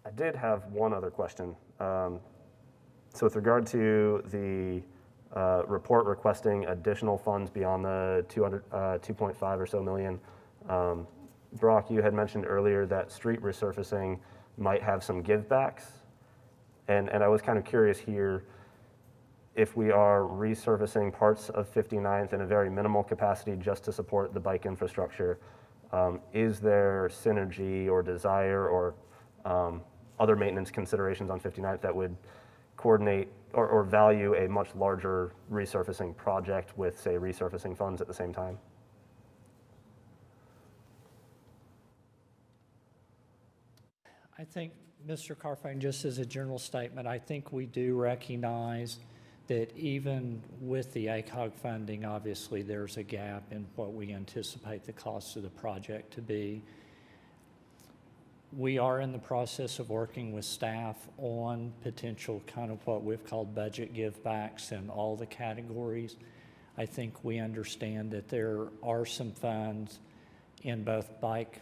I did have one other question. So with regard to the report requesting additional funds beyond the 2.5 or so million, Brock, you had mentioned earlier that street resurfacing might have some givebacks. And I was kind of curious here, if we are resurfacing parts of 59th in a very minimal capacity just to support the bike infrastructure, is there synergy or desire or other maintenance considerations on 59th that would coordinate or value a much larger resurfacing project with, say, resurfacing funds at the same time? I think, Mr. Carfang, just as a general statement, I think we do recognize that even with the ACOG funding, obviously there's a gap in what we anticipate the cost of the project to be. We are in the process of working with staff on potential kind of what we've called budget givebacks in all the categories. I think we understand that there are some funds in both bike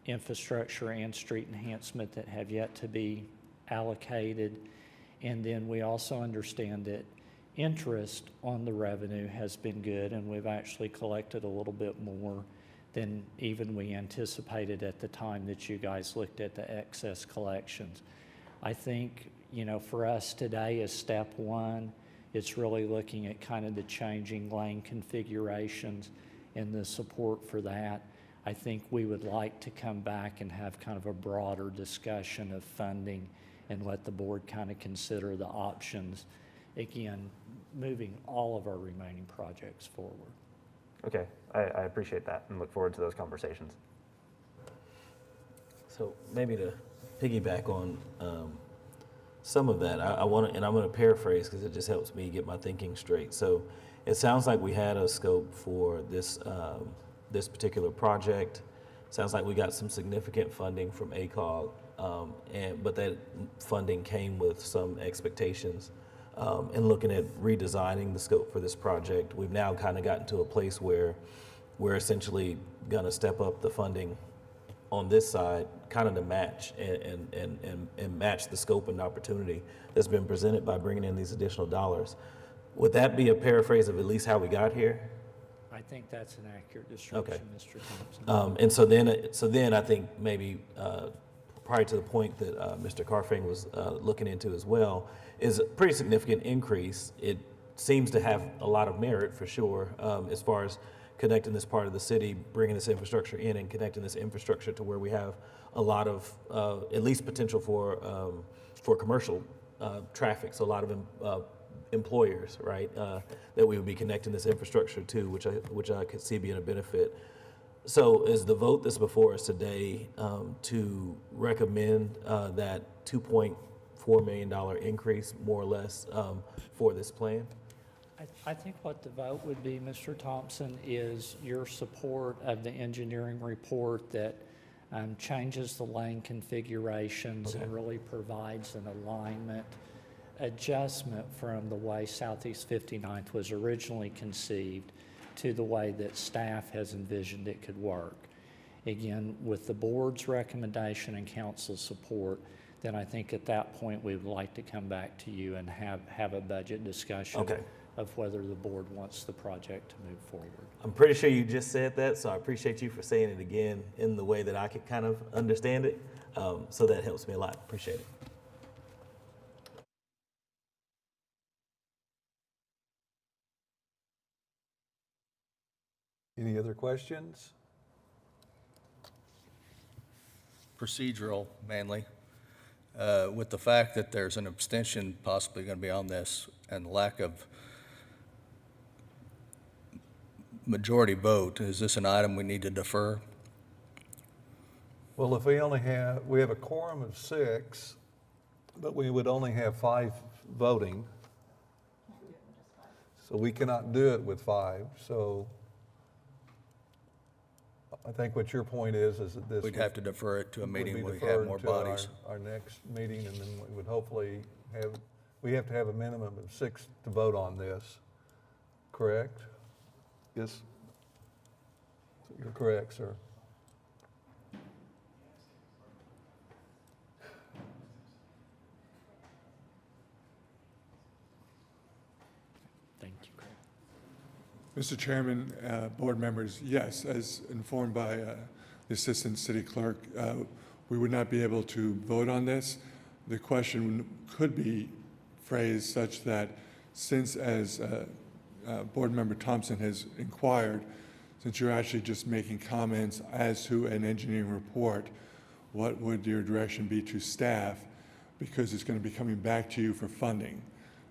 infrastructure and street enhancement that have yet to be allocated. And then we also understand that interest on the revenue has been good, and we've actually collected a little bit more than even we anticipated at the time that you guys looked at the excess collections. I think, you know, for us today as step one It's really looking at kind of the changing lane configurations and the support for that. I think we would like to come back and have kind of a broader discussion of funding and let the board kind of consider the options. Again, moving all of our remaining projects forward. Okay, I appreciate that and look forward to those conversations. So maybe to piggyback on some of that, I want to, and I'm going to paraphrase because it just helps me get my thinking straight. So it sounds like we had a scope for this this particular project. Sounds like we got some significant funding from ACOG, but that funding came with some expectations. And looking at redesigning the scope for this project, we've now kind of gotten to a place where we're essentially going to step up the funding on this side, kind of to match and match the scope and opportunity that's been presented by bringing in these additional dollars. Would that be a paraphrase of at least how we got here? I think that's an accurate description, Mr. Thompson. And so then I think maybe prior to the point that Mr. Carfang was looking into as well, is a pretty significant increase. It seems to have a lot of merit for sure, as far as connecting this part of the city, bringing this infrastructure in and connecting this infrastructure to where we have a lot of at least potential for commercial traffic. So a lot of employers, right, that we would be connecting this infrastructure to, which I could see being a benefit. So is the vote that's before us today to recommend that $2.4 million increase, more or less, for this plan? I think what the vote would be, Mr. Thompson, is your support of the engineering report that changes the lane configurations and really provides an alignment adjustment from the way Southeast 59th was originally conceived to the way that staff has envisioned it could work. Again, with the board's recommendation and council support, then I think at that point we would like to come back to you and have a budget discussion of whether the board wants the project to move forward. I'm pretty sure you just said that, so I appreciate you for saying it again in the way that I could kind of understand it. So that helps me a lot. Appreciate it. Any other questions? Procedural, mainly. With the fact that there's an abstention possibly going to be on this and lack of majority vote, is this an item we need to defer? Well, if we have a quorum of 6, but we would only have 5 voting. So we cannot do it with 5. So I think what your point is that this We'd have to defer it to a meeting would where be we have deferred more to bodies. Our next meeting, and then we would hopefully we have to have a minimum of 6 to vote on this, correct? Yes? You're correct, sir. Thank you, Craig. Mr. Chairman, board members, yes, as informed by the Assistant City Clerk, we would not be able to vote on this. The question could be phrased such that since, as Board Member Thompson has inquired, since you're actually just making comments as to an engineering report, what would your direction be to staff? Because it's going to be coming back to you for funding,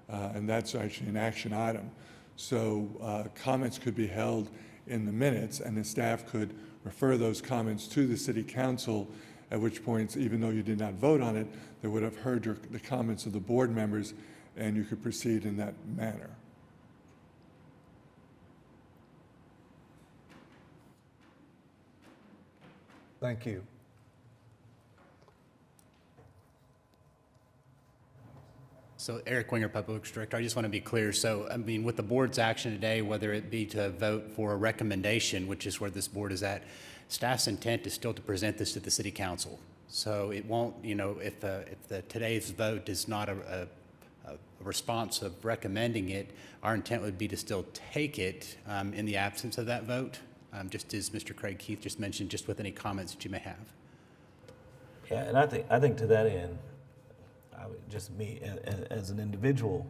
and that's actually an action item. So comments could be held in the minutes, and the staff could refer those comments to the City Council, at which point, even though you did not vote on it, they would have heard the comments of the board members, and you could proceed in that manner. Thank you. So Eric Winger, Public Works Director, I just want to be clear. So, I mean, with the board's action today, whether it be to vote for a recommendation, which is where this board is at, staff's intent is still to present this to the City Council. So it won't, you know, if today's vote is not a response of recommending it, our intent would be to still take it in the absence of that vote, just as Mr. Craig Keith just mentioned, just with any comments that you may have. Yeah, and I think to that end, just me as an individual,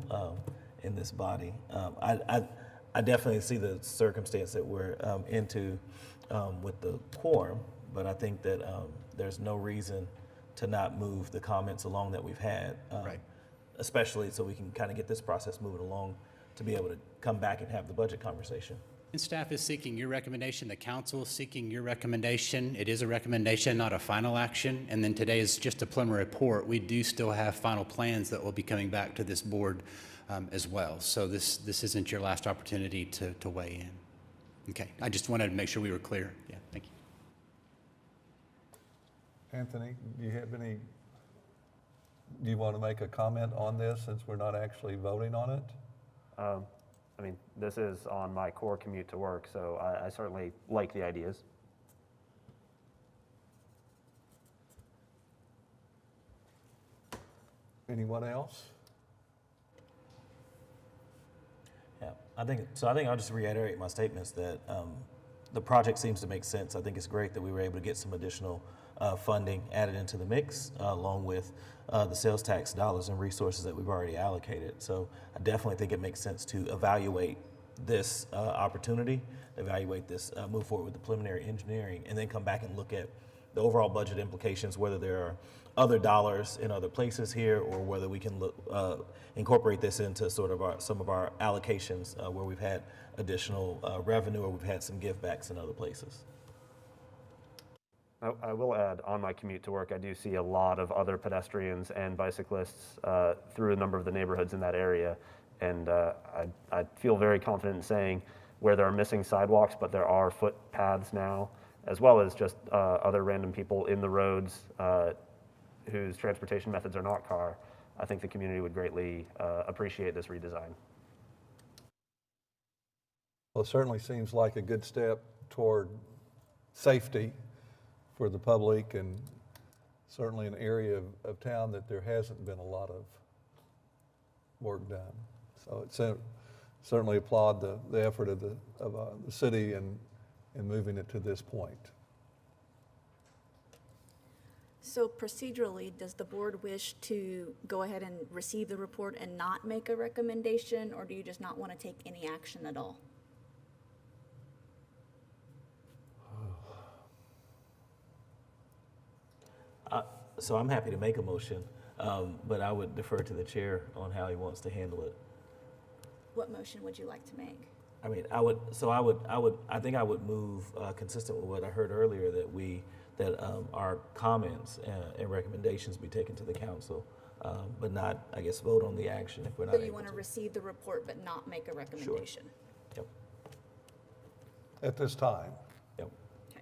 in this body. I definitely see the circumstance that we're into with the quorum, but I think that there's no reason to not move the comments along that we've had, Right. especially so we can kind of get this process moving along to be able to come back and have the budget conversation. And staff is seeking your recommendation, the council is seeking your recommendation. It is a recommendation, not a final action. And then today is just a preliminary report. We do still have final plans that will be coming back to this board as well. So this isn't your last opportunity to weigh in. Okay, I just wanted to make sure we were clear. Yeah, thank you. Anthony, do you want to make a comment on this since we're not actually voting on it? I mean, this is on my core commute to work, so I certainly like the ideas. Anyone else? Yeah, I think I'll just reiterate my statements that the project seems to make sense. I think it's great that we were able to get some additional funding added into the mix, along with the sales tax dollars and resources that we've already allocated. So I definitely think it makes sense to evaluate this opportunity, evaluate this, move forward with the preliminary engineering, and then come back and look at the overall budget implications, whether there are other dollars in other places here, or whether we can look, incorporate this into sort of some of our allocations where we've had additional revenue or we've had some givebacks in other places. I will add, on my commute to work, I do see a lot of other pedestrians and bicyclists through a number of the neighborhoods in that area. And I feel very confident in saying where there are missing sidewalks, but there are footpaths now, as well as just other random people in the roads whose transportation methods are not car. I think the community would greatly appreciate this redesign. Well, it certainly seems like a good step toward safety for the public, and certainly an area of town that there hasn't been a lot of work done. So it's certainly applaud the effort of the city in moving it to this point. So procedurally, does the board wish to go ahead and receive the report and not make a recommendation, or do you just not want to take any action at all? So I'm happy to make a motion, but I would defer to the chair on how he wants to handle it. What motion would you like to make? I mean, I think I would move consistent with what I heard earlier, that our comments and recommendations be taken to the council, but not, I guess, vote on the action if we're not So you able want to to. receive the report but not make a recommendation? Yep. At this time, Yep. Okay.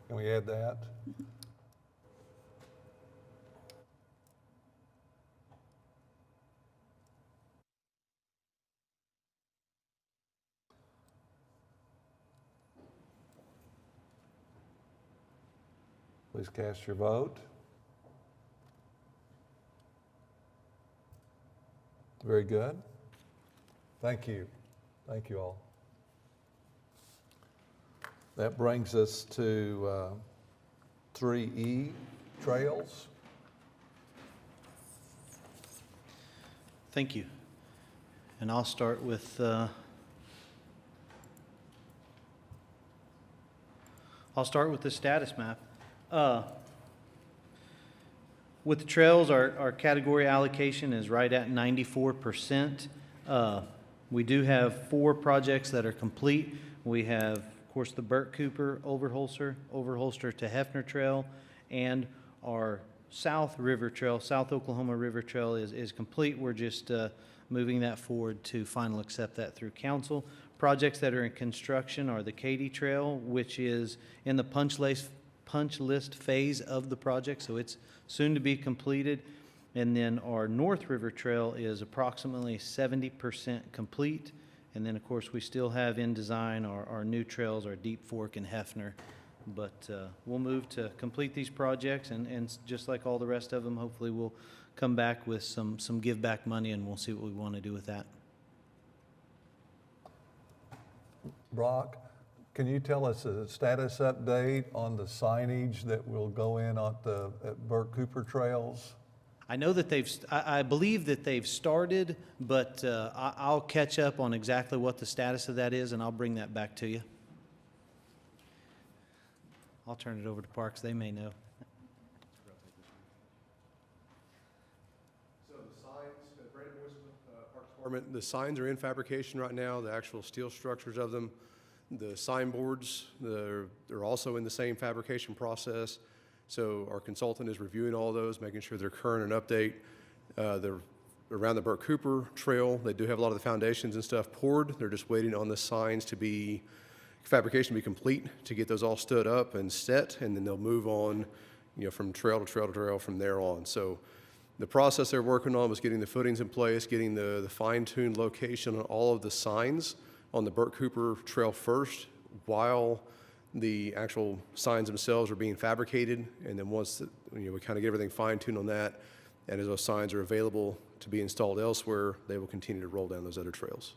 can we add that? Please cast your vote. Very good. Thank you. Thank you all. That brings us to 3E, trails. Thank you. And I'll start with the status map. With the trails, our category allocation is right at 94%. We do have 4 projects that are complete. We have, of course, the Burt Cooper Overholster to Hefner Trail, and our South River Trail, South Oklahoma River Trail is complete. We're just moving that forward to final accept that through council. Projects that are in construction are the Katy Trail, which is in the punch list phase of the project, so it's soon to be completed. And then our North River Trail is approximately 70% complete. And then, of course, we still have in design our new trails, our Deep Fork and Hefner. But we'll move to complete these projects, and just like all the rest of them, hopefully we'll come back with some give back money, and we'll see what we want to do with that. Brock, can you tell us a status update on the signage that will go in at Burt Cooper Trails? I know that I believe that they've started, but I'll catch up on exactly what the status of that is, and I'll bring that back to you. I'll turn it over to Parks. They may know. So the signs, Parks Department, the signs are in fabrication right now, the actual steel structures of them. The signboards, they're also in the same fabrication process. So our consultant is reviewing all those, making sure they're current and update. They're around the Burt Cooper Trail. They do have a lot of the foundations and stuff poured. They're just waiting on the signs to be, fabrication to be complete, to get those all stood up and set, and then they'll move on, from trail to trail to trail from there on. So the process they're working on was getting the footings in place, getting the fine-tuned location on all of the signs on the Burt Cooper Trail first, while the actual signs themselves are being fabricated. And then once we kind of get everything fine-tuned on that, and as those signs are available to be installed elsewhere, they will continue to roll down those other trails.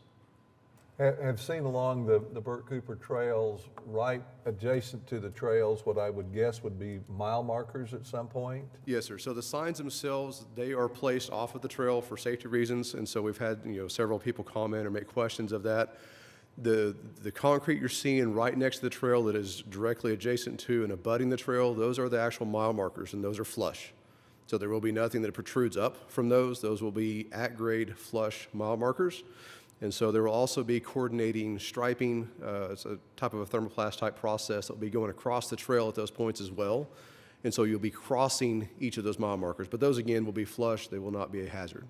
Have seen along the Burt Cooper trails, right adjacent to the trails, what I would guess would be mile markers at some point? Yes, sir. So the signs themselves, they are placed off of the trail for safety reasons, and so we've had several people comment or make questions of that. The concrete you're seeing right next to the trail that is directly adjacent to and abutting the trail, those are the actual mile markers, and those are flush. So there will be nothing that protrudes up from those. Those will be at-grade flush mile markers. And so there will also be coordinating striping. It's a type of a thermoplast type process that will be going across the trail at those points as well. And so you'll be crossing each of those mile markers. But those, again, will be flush. They will not be a hazard.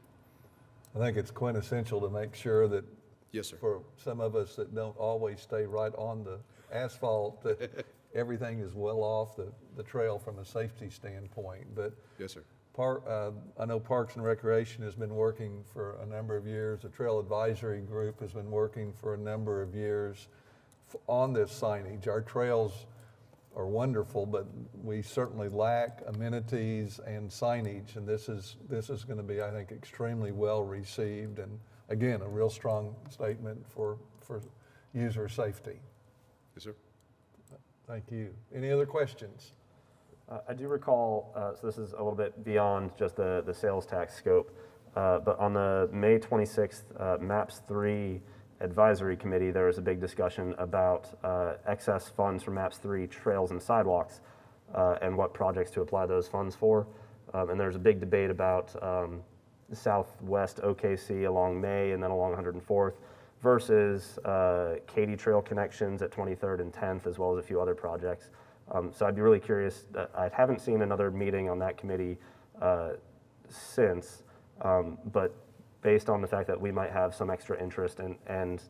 I think it's quintessential to make sure that, yes, sir, for some of us that don't always stay right on the asphalt, that everything is well off the trail from a safety standpoint. But yes, sir. I know Parks and Recreation has been working for a number of years. The Trail Advisory Group has been working for a number of years on this signage. Our trails are wonderful, but we certainly lack amenities and signage, and this is going to be, I think, extremely well received, and again, a real strong statement for user safety. Yes, sir. Thank you. Any other questions? I do recall, so this is a little bit beyond just the sales tax scope, but on the May 26th MAPS 3 Advisory Committee, there was a big discussion about excess funds from MAPS 3 trails and sidewalks and what projects to apply those funds for. And there's a big debate about southwest OKC along May and then along 104th versus Katy Trail connections at 23rd and 10th, as well as a few other projects. So I'd be really curious. I haven't seen another meeting on that committee since, but based on the fact that we might have some extra interest and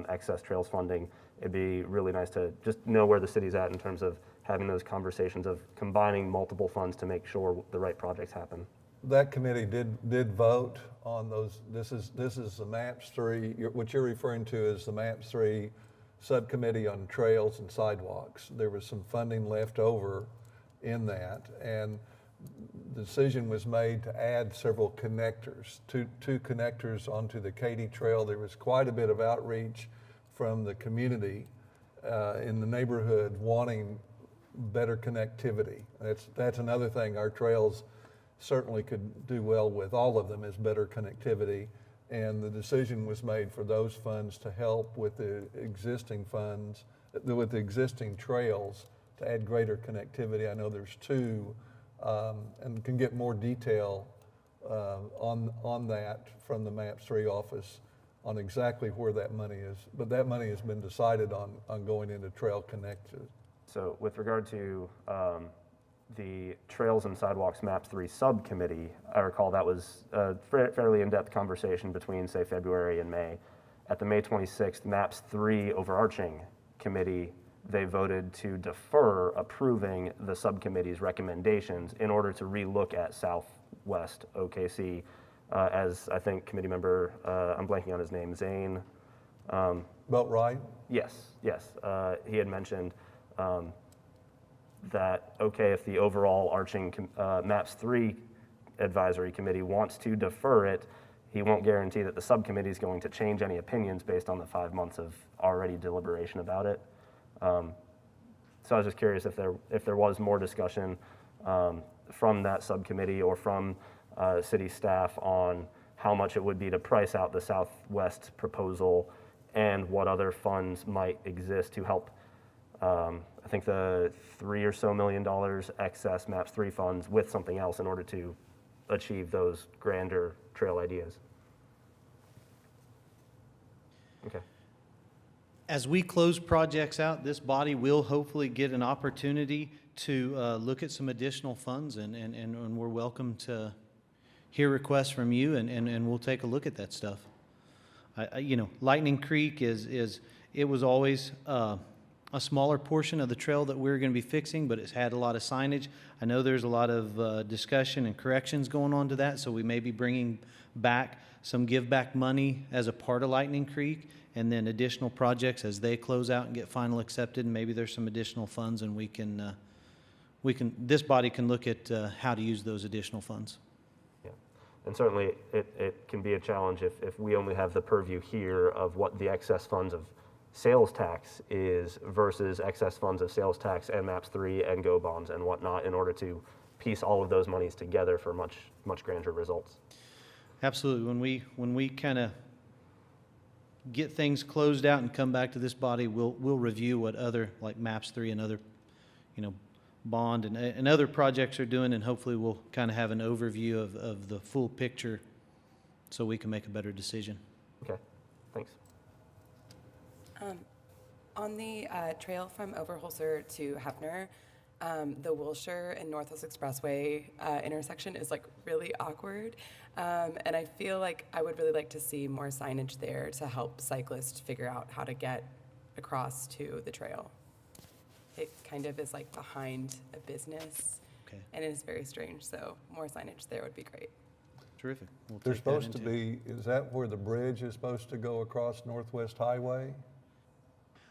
excess trails funding, it'd be really nice to just know where the city's at in terms of having those conversations of combining multiple funds to make sure the right projects happen. That committee did vote on those. This is the MAPS 3. What you're referring to is the MAPS 3 subcommittee on trails and sidewalks. There was some funding left over in that, and the decision was made to add several connectors, two connectors onto the Katy Trail. There was quite a bit of outreach from the community in the neighborhood wanting better connectivity. That's another thing our trails certainly could do well with. All of them is better connectivity. And the decision was made for those funds to help with the existing funds, with the existing trails, to add greater connectivity. I know there's two, and can get more detail on that from the MAPS 3 office on exactly where that money is. But that money has been decided on going into Trail Connected. So with regard to the Trails and Sidewalks MAPS 3 subcommittee, I recall that was a fairly in-depth conversation between, say, February and May. At the May 26th MAPS 3 overarching committee, they voted to defer approving the subcommittee's recommendations in order to relook at Southwest OKC, as I think committee member, I'm blanking on his name, Zane. About right? Yes. He had mentioned that, okay, if the overall arching MAPS 3 advisory committee wants to defer it, he won't guarantee that the subcommittee is going to change any opinions based on the 5 months of already deliberation about it. So I was just curious if there was more discussion from that subcommittee or from city staff on how much it would be to price out the Southwest proposal and what other funds might exist to help. I think the $3 million or so excess MAPS 3 funds with something else in order to achieve those grander trail ideas. Okay. As we close projects out, this body will hopefully get an opportunity to look at some additional funds, and we're welcome to hear requests from you, and we'll take a look at that stuff. You know, Lightning Creek it was always a smaller portion of the trail that we're going to be fixing, but it's had a lot of signage. I know there's a lot of discussion and corrections going on to that, so we may be bringing back some give back money as a part of Lightning Creek, and then additional projects as they close out and get final accepted, and maybe there's some additional funds, and this body can look at how to use those additional funds. Yeah, and certainly it can be a challenge if we only have the purview here of what the excess funds of sales tax is versus excess funds of sales tax and MAPS 3 and GO bonds and whatnot in order to piece all of those monies together for much grander results. Absolutely. When we kind of get things closed out and come back to this body, we'll review what other, like MAPS 3 and other, you know, bond and other projects are doing, and hopefully we'll kind of have an overview of the full picture so we can make a better decision. Okay, thanks. On the trail from Overholser to Hefner, the Wilshire and Northwest Expressway intersection is like really awkward. And I feel like I would really like to see more signage there to help cyclists figure out how to get across to the trail. It kind of is like behind a business, Okay. and it is very strange, so more signage there would be great. Terrific. We'll There's take that supposed to into- be, is that where the bridge is supposed to go across Northwest Highway?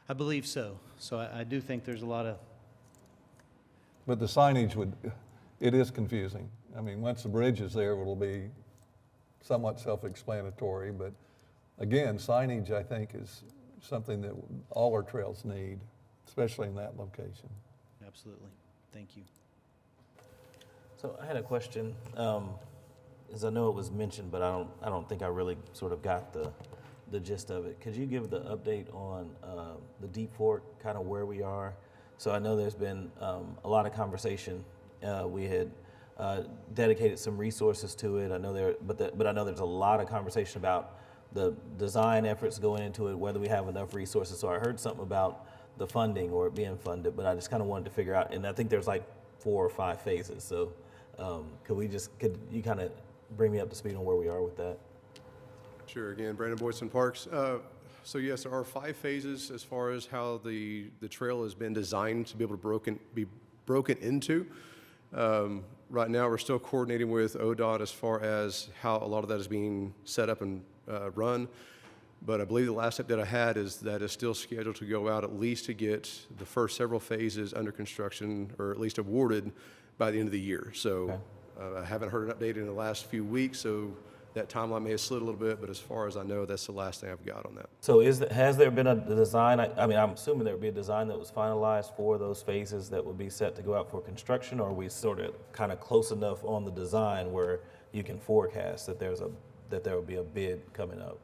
I believe so. So I do think there's a lot of, But the signage it is confusing. I mean, once the bridge is there, it'll be somewhat self-explanatory, but again, signage, I think, is something that all our trails need, especially in that location. absolutely. Thank you. So I had a question, as I know it was mentioned, but I don't think I really sort of got the gist of it. Could you give the update on the Deep Fork, kind of where we are? So I know there's been a lot of conversation. We had dedicated some resources to it. I know but I know there's a lot of conversation about the design efforts going into it, whether we have enough resources. So I heard something about the funding or it being funded, but I just kind of wanted to figure out, and I think there's like 4 or 5 phases. So could you kind of bring me up to speed on where we are with that? Sure. Again, Brandon Boyson Parks. So yes, there are 5 phases as far as how the trail has been designed to be able to be broken into. Right now, we're still coordinating with ODOT as far as how a lot of that is being set up and run. But I believe the last update I had is that it's still scheduled to go out at least to get the first several phases under construction, or at least awarded by the end of the year. So I haven't heard an update in the last few weeks, so that timeline may have slid a little bit, but as far as I know, that's the last thing I've got on that. So has there been a design, I mean, I'm assuming there would be a design that was finalized for those phases that would be set to go out for construction, or are we sort of kind of close enough on the design where you can forecast that there will be a bid coming up?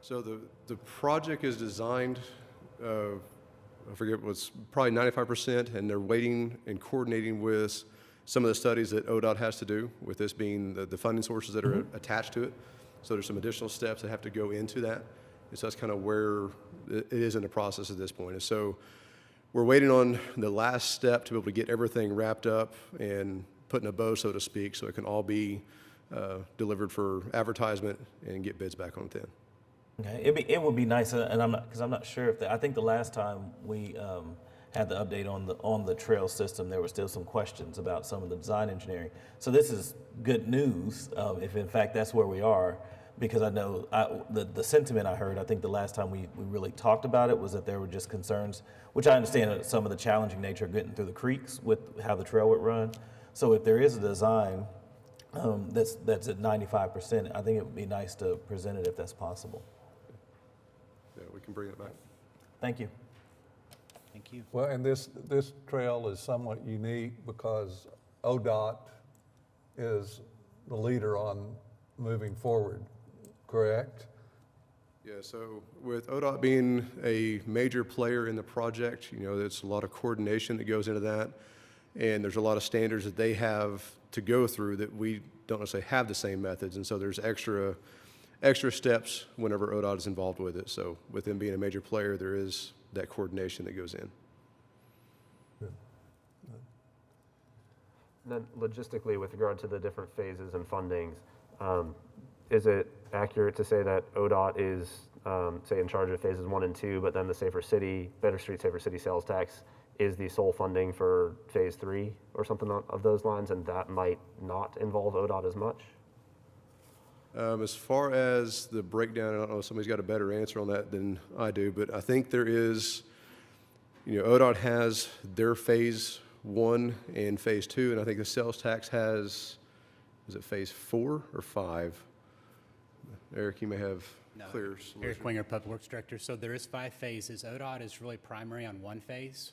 So the project is designed, I forget, it was probably 95%, and they're waiting and coordinating with some of the studies that ODOT has to do, with this being the funding sources that are attached to it. So there's some additional steps that have to go into that. And so that's kind of where it is in the process at this point. And so we're waiting on the last step to be able to get everything wrapped up and put in a bow, so to speak, so it can all be delivered for advertisement and get bids back on it then. Okay, it would be nice, and I'm not sure if I think the last time we had the update on the trail system, there were still some questions about some of the design engineering. So this is good news, if in fact that's where we are, because I know the sentiment I heard, I think the last time we really talked about it was that there were just concerns, which I understand some of the challenging nature of getting through the creeks with how the trail would run. So if there is a design that's at 95%, I think it would be nice to present it if that's possible. Yeah, we can bring it back. Thank you. Thank you. Well, and this trail is somewhat unique because ODOT is the leader on moving forward, correct? Yeah, so with ODOT being a major player in the project, there's a lot of coordination that goes into that. And there's a lot of standards that they have to go through that we don't necessarily have the same methods. And so there's extra steps whenever ODOT is involved with it. So with them being a major player, there is that coordination that goes in. Then logistically, with regard to the different phases and fundings, is it accurate to say that ODOT is, say, in charge of phases 1 and 2, but then the Better Street, Safer City sales tax is the sole funding for phase 3 or something of those lines, and that might not involve ODOT as much? As far as the breakdown, I don't know if somebody's got a better answer on that than I do, but I think there is, ODOT has their phase 1 and phase 2, and I think the sales tax has, is it phase 4 or 5? Eric, you may have clear solution. Eric Winger, Public Works Director. So there is 5 phases. ODOT is really primary on 1 phase.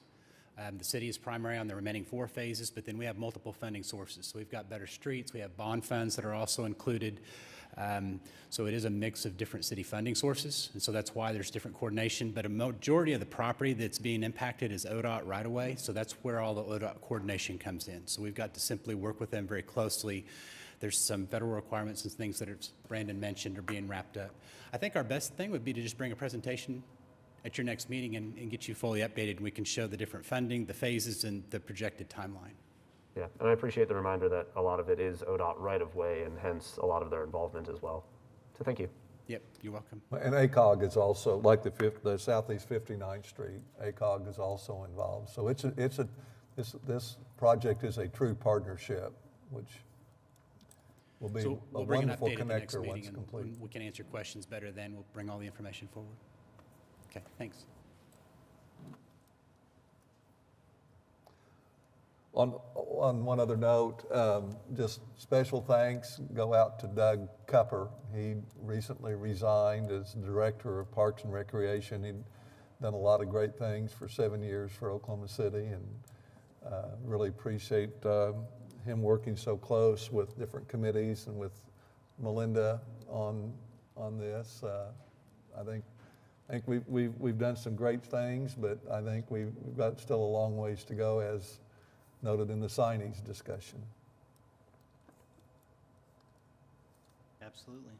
The city is primary on the remaining 4 phases, but then we have multiple funding sources. So we've got Better Streets, we have bond funds that are also included. So it is a mix of different city funding sources, and so that's why there's different coordination. But a majority of the property that's being impacted is ODOT right away, so that's where all the ODOT coordination comes in. So we've got to simply work with them very closely. There's some federal requirements and things that Brandon mentioned are being wrapped up. I think our best thing would be to just bring a presentation at your next meeting and get you fully updated, and we can show the different funding, the phases, and the projected timeline. Yeah, and I appreciate the reminder that a lot of it is ODOT right-of-way, and hence a lot of their involvement as well. So thank you. Yep, you're welcome. And ACOG is also, like the Southeast 59th Street, ACOG is also involved. So this project is a true partnership, which will be So a we'll bring an wonderful update at the next connector meeting, once and complete. we can answer questions better then. We'll bring all the information forward. Okay, thanks. On one other note, just special thanks go out to Doug Cupper. He recently resigned as Director of Parks and Recreation. He'd done a lot of great things for 7 years for Oklahoma City, and really appreciate him working so close with different committees and with Melinda on this. I think we've done some great things, but I think we've got still a long ways to go, as noted in the signage discussion. Absolutely.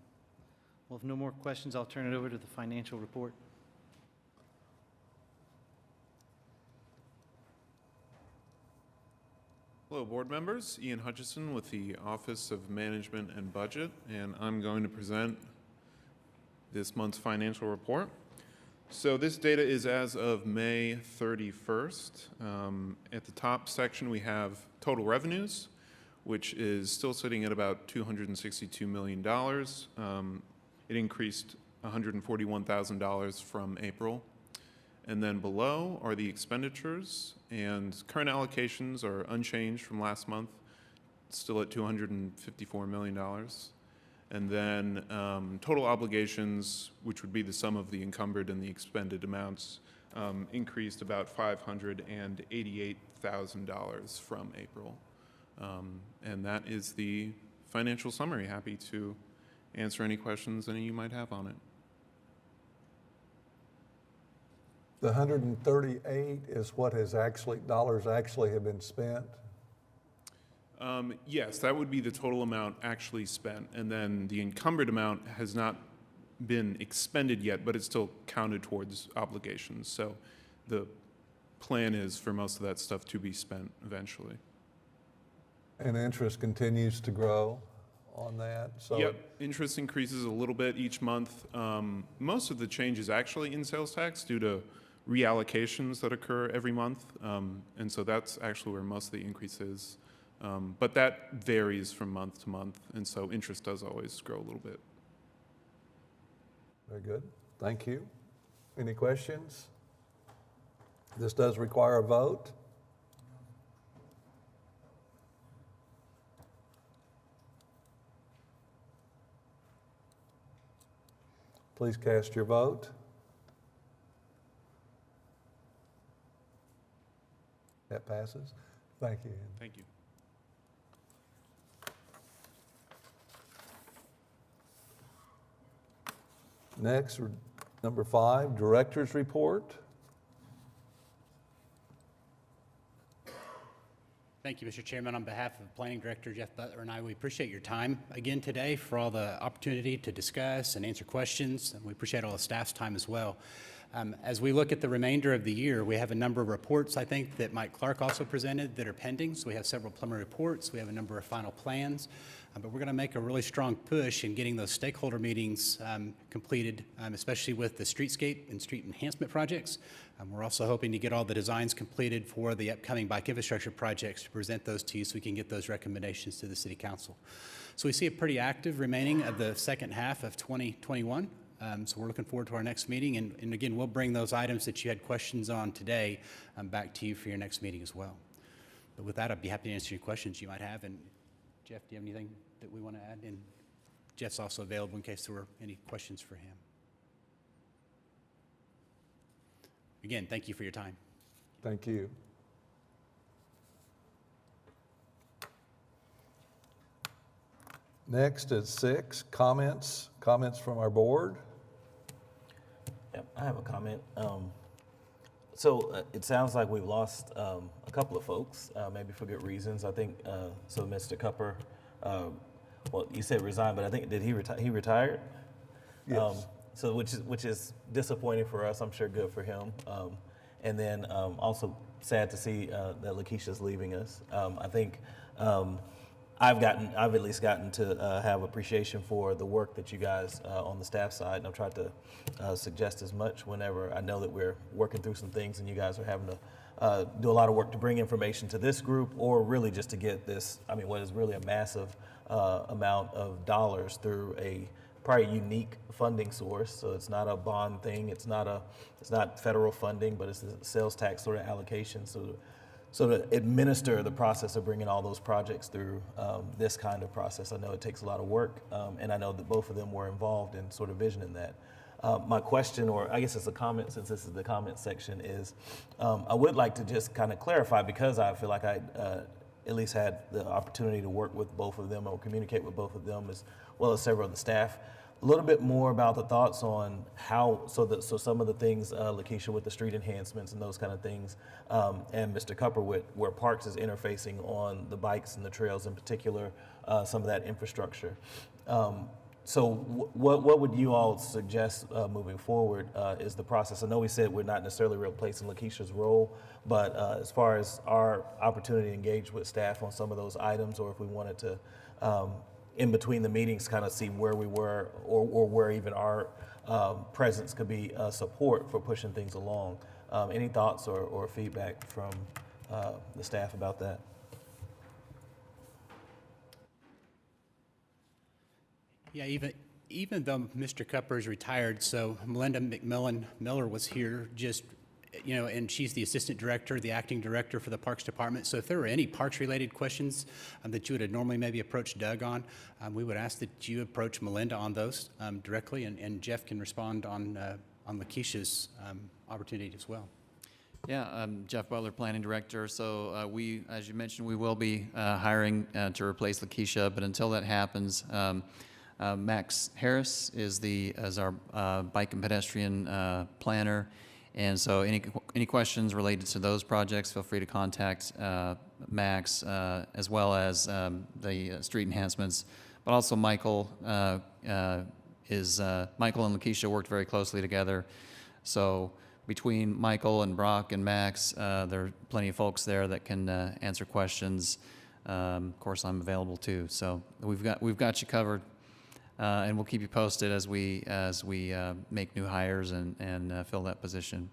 Well, if no more questions, I'll turn it over to the financial report. Hello, board members. Ian Hutchison with the Office of Management and Budget, and I'm going to present this month's financial report. So this data is as of May 31st. At the top section, we have total revenues, which is still sitting at about $262 million. It increased $141,000 from April. And then below are the expenditures, and current allocations are unchanged from last month, still at $254 million. And then total obligations, which would be the sum of the encumbered and the expended amounts, increased about $588,000 from April. And that is the financial summary. Happy to answer any questions any of you might have on it. The 138 is what dollars actually have been spent? Yes, that would be the total amount actually spent, and then the encumbered amount has not been expended yet, but it's still counted towards obligations. So the plan is for most of that stuff to be spent eventually. And interest continues to grow on that? So yep, interest increases a little bit each month. Most of the change is actually in sales tax due to reallocations that occur every month, and so that's actually where most of the increase is. But that varies from month to month, and so interest does always grow a little bit. Very good. Thank you. Any questions? This does require a vote. Please cast your vote. That passes. Thank you. Thank you. Next, number 5, Director's Report. Thank you, Mr. Chairman. On behalf of Planning Director Jeff Butler and I, we appreciate your time again today for all the opportunity to discuss and answer questions. And we appreciate all the staff's time as well. As we look at the remainder of the year, we have a number of reports, I think, that Mike Clark also presented that are pending. So we have several preliminary reports. We have a number of final plans. But we're going to make a really strong push in getting those stakeholder meetings completed, especially with the streetscape and street enhancement projects. We're also hoping to get all the designs completed for the upcoming bike infrastructure projects to present those to you so we can get those recommendations to the City Council. So we see a pretty active remaining of the second half of 2021. So we're looking forward to our next meeting. And again, we'll bring those items that you had questions on today back to you for your next meeting as well. But with that, I'd be happy to answer any questions you might have. And Jeff, do you have anything that we want to add? And Jeff's also available in case there were any questions for him. Again, thank you for your time. Thank you. Next is 6, comments from our board. Yep, I have a comment. It sounds like we've lost a couple of folks, maybe for good reasons. I think, so Mr. Cupper, well, you said resigned, but I think, did he retire? He retired? Yes. So which is disappointing for us, I'm sure good for him. And then also sad to see that Lakeisha's leaving us. I think I've at least gotten to have appreciation for the work that you guys on the staff side, and I've tried to suggest as much whenever I know that we're working through some things and you guys are having to do a lot of work to bring information to this group, or really just to get this, I mean, what is really a massive amount of dollars through a probably unique funding source. So it's not a bond thing, it's not federal funding, but it's a sales tax sort of allocation. So to administer the process of bringing all those projects through this kind of process, I know it takes a lot of work, and I know that both of them were involved in sort of visioning that. My question, or I guess it's a comment since this is the comment section, is I would like to just kind of clarify, because I feel like I at least had the opportunity to work with both of them or communicate with both of them as well as several of the staff. A little bit more about the thoughts on how, so some of the things, Lakeisha, with the street enhancements and those kind of things, and Mr. Cupper with where Parks is interfacing on the bikes and the trails in particular, some of that infrastructure. So what would you all suggest moving forward is the process? I know we said we're not necessarily replacing Lakeisha's role, but as far as our opportunity to engage with staff on some of those items, or if we wanted to, in between the meetings, kind of see where we were, or where even our presence could be support for pushing things along. Any thoughts or feedback from the staff about that? Yeah, even though Mr. Cupper is retired, so Melinda McMillan Miller was here just, and she's the assistant director, the acting director for the Parks Department. So if there were any parks-related questions that you would have normally maybe approached Doug on, we would ask that you approach Melinda on those directly, and Jeff can respond on Lakeisha's opportunity as well. Yeah, I'm Jeff Butler, Planning Director. So we, as you mentioned, we will be hiring to replace Lakeisha, but until that happens, Max Harris is our bike and pedestrian planner. And so any questions related to those projects, feel free to contact Max, as well as the street enhancements. But also Michael Michael and Lakeisha worked very closely together. So between Michael and Brock and Max, there are plenty of folks there that can answer questions. Of course, I'm available too. So we've got you covered. And we'll keep you posted as we make new hires and fill that position.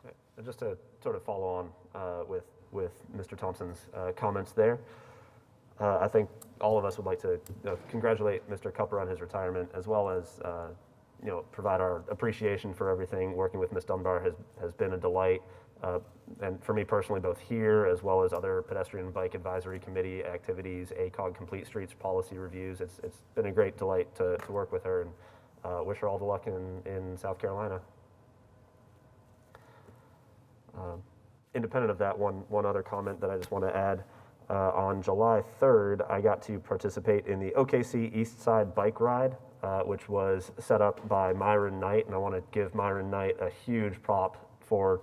Okay. And just to sort of follow on with Mr. Thompson's comments there, I think all of us would like to congratulate Mr. Cupper on his retirement, as well as provide our appreciation for everything. Working with Ms. Dunbar has been a delight. And for me personally, both here as well as other pedestrian and bike advisory committee activities, ACOG Complete Streets policy reviews, it's been a great delight to work with her, and wish her all the luck in South Carolina. Independent of that, one other comment that I just want to add. On July 3rd, I got to participate in the OKC East Side Bike Ride, which was set up by Myron Knight, and I want to give Myron Knight a huge prop for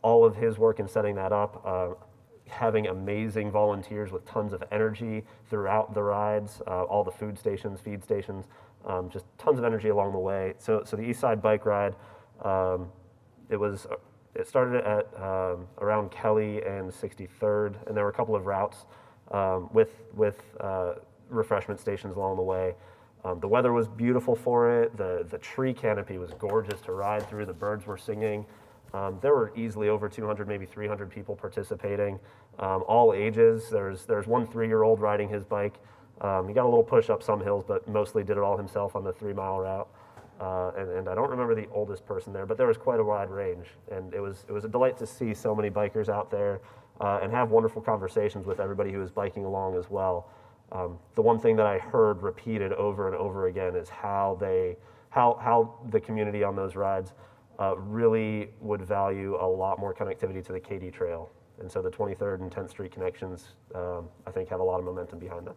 all of his work in setting that up. Having amazing volunteers with tons of energy throughout the rides, all the food stations, feed stations, just tons of energy along the way. So the East Side Bike Ride, it started at around Kelly and 63rd, and there were a couple of routes with refreshment stations along the way. The weather was beautiful for it. The tree canopy was gorgeous to ride through. The birds were singing. There were easily over 200, maybe 300 people participating, all ages. There's one 3-year-old riding his bike. He got a little push up some hills, but mostly did it all himself on the 3-mile route. And I don't remember the oldest person there, but there was quite a wide range. And it was a delight to see so many bikers out there and have wonderful conversations with everybody who was biking along as well. The one thing that I heard repeated over and over again is how the community on those rides really would value a lot more connectivity to the Katy Trail. And so the 23rd and 10th Street connections, I think, have a lot of momentum behind them.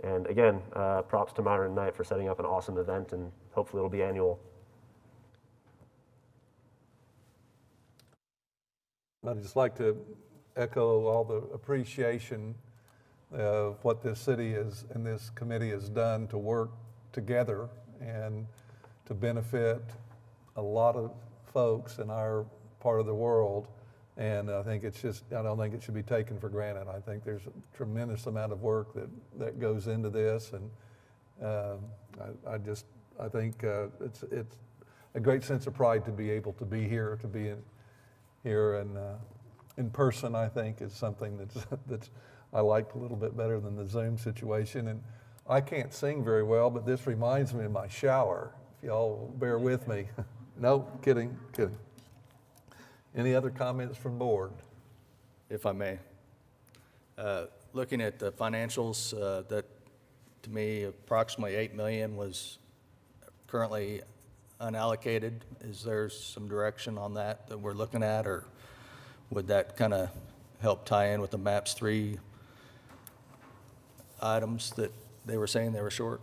And again, props to Myron Knight for setting up an awesome event, and hopefully it'll be annual. I'd just like to echo all the appreciation of what this city is and this committee has done to work together and to benefit a lot of folks in our part of the world. And I think I don't think it should be taken for granted. I think there's a tremendous amount of work that goes into this. And I think it's a great sense of pride to be able to be here, to be here and in person. I think is something that's I liked a little bit better than the Zoom situation. And I can't sing very well, but this reminds me of my shower. If y'all bear with me. No, kidding. Any other comments from board? If I may. Looking at the financials, that to me approximately $8 million was currently unallocated. Is there some direction on that we're looking at, or would that kind of help tie in with the MAPS 3 items that they were saying they were short?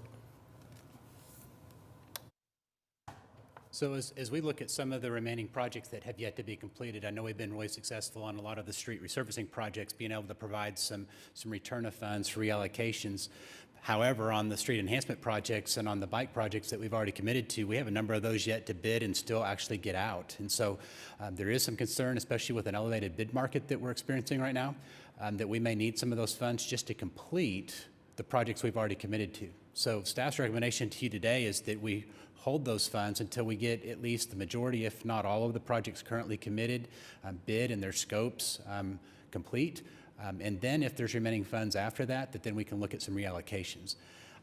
So as we look at some of the remaining projects that have yet to be completed, I know we've been really successful on a lot of the street resurfacing projects, being able to provide some return of funds for reallocations. However, on the street enhancement projects and on the bike projects that we've already committed to, we have a number of those yet to bid and still actually get out. And so there is some concern, especially with an elevated bid market that we're experiencing right now, that we may need some of those funds just to complete the projects we've already committed to. So staff's recommendation to you today is that we hold those funds until we get at least the majority, if not all of the projects currently committed, bid and their scopes complete. And then if there's remaining funds after that, then we can look at some reallocations.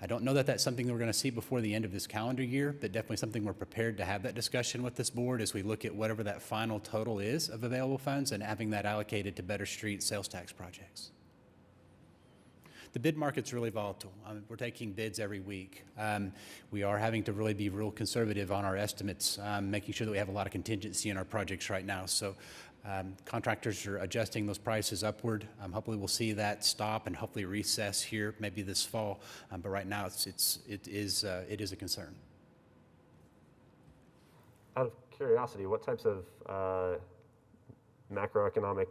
I don't know that that's something that we're going to see before the end of this calendar year, but definitely something we're prepared to have that discussion with this board as we look at whatever that final total is of available funds and having that allocated to better street sales tax projects. The bid market's really volatile. We're taking bids every week. We are having to really be real conservative on our estimates, making sure that we have a lot of contingency in our projects right now. So contractors are adjusting those prices upward. Hopefully we'll see that stop and hopefully recess here maybe this fall. But right now it is a concern. Out of curiosity, what types of macroeconomic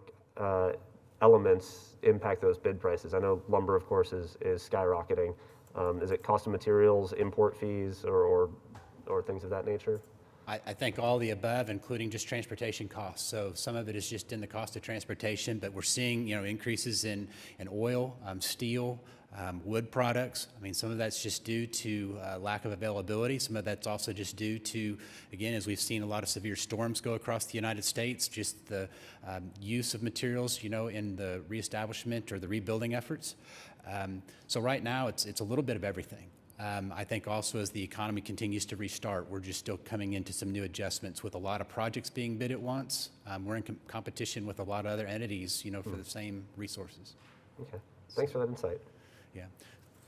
elements impact those bid prices? I know lumber, of course, is skyrocketing. Is it cost of materials, import fees, or things of that nature? I think all the above, including just transportation costs. So some of it is just in the cost of transportation, but we're seeing increases in oil, steel, wood products. I mean, some of that's just due to lack of availability. Some of that's also just due to, again, as we've seen a lot of severe storms go across the United States, just the use of materials, in the reestablishment or the rebuilding efforts. So right now, it's a little bit of everything. I think also as the economy continues to restart, we're just still coming into some new adjustments with a lot of projects being bid at once. We're in competition with a lot of other entities, for the same resources. Okay, thanks for that insight. Yeah,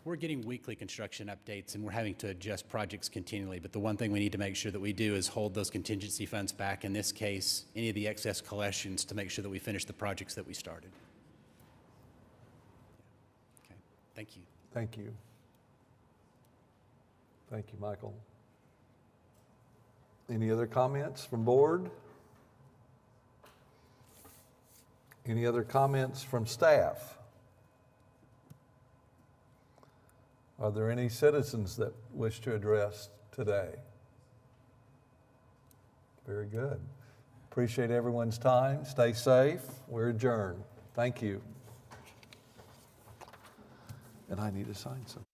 we're getting weekly construction updates and we're having to adjust projects continually, but the one thing we need to make sure that we do is hold those contingency funds back, in this case, any of the excess collections, to make sure that we finish the projects that we started. Thank you. Thank you. Thank you, Michael. Any other comments from board? Any other comments from staff? Are there any citizens that wish to address today? Very good. Appreciate everyone's time. Stay safe. We're adjourned. Thank you. And I need to sign something.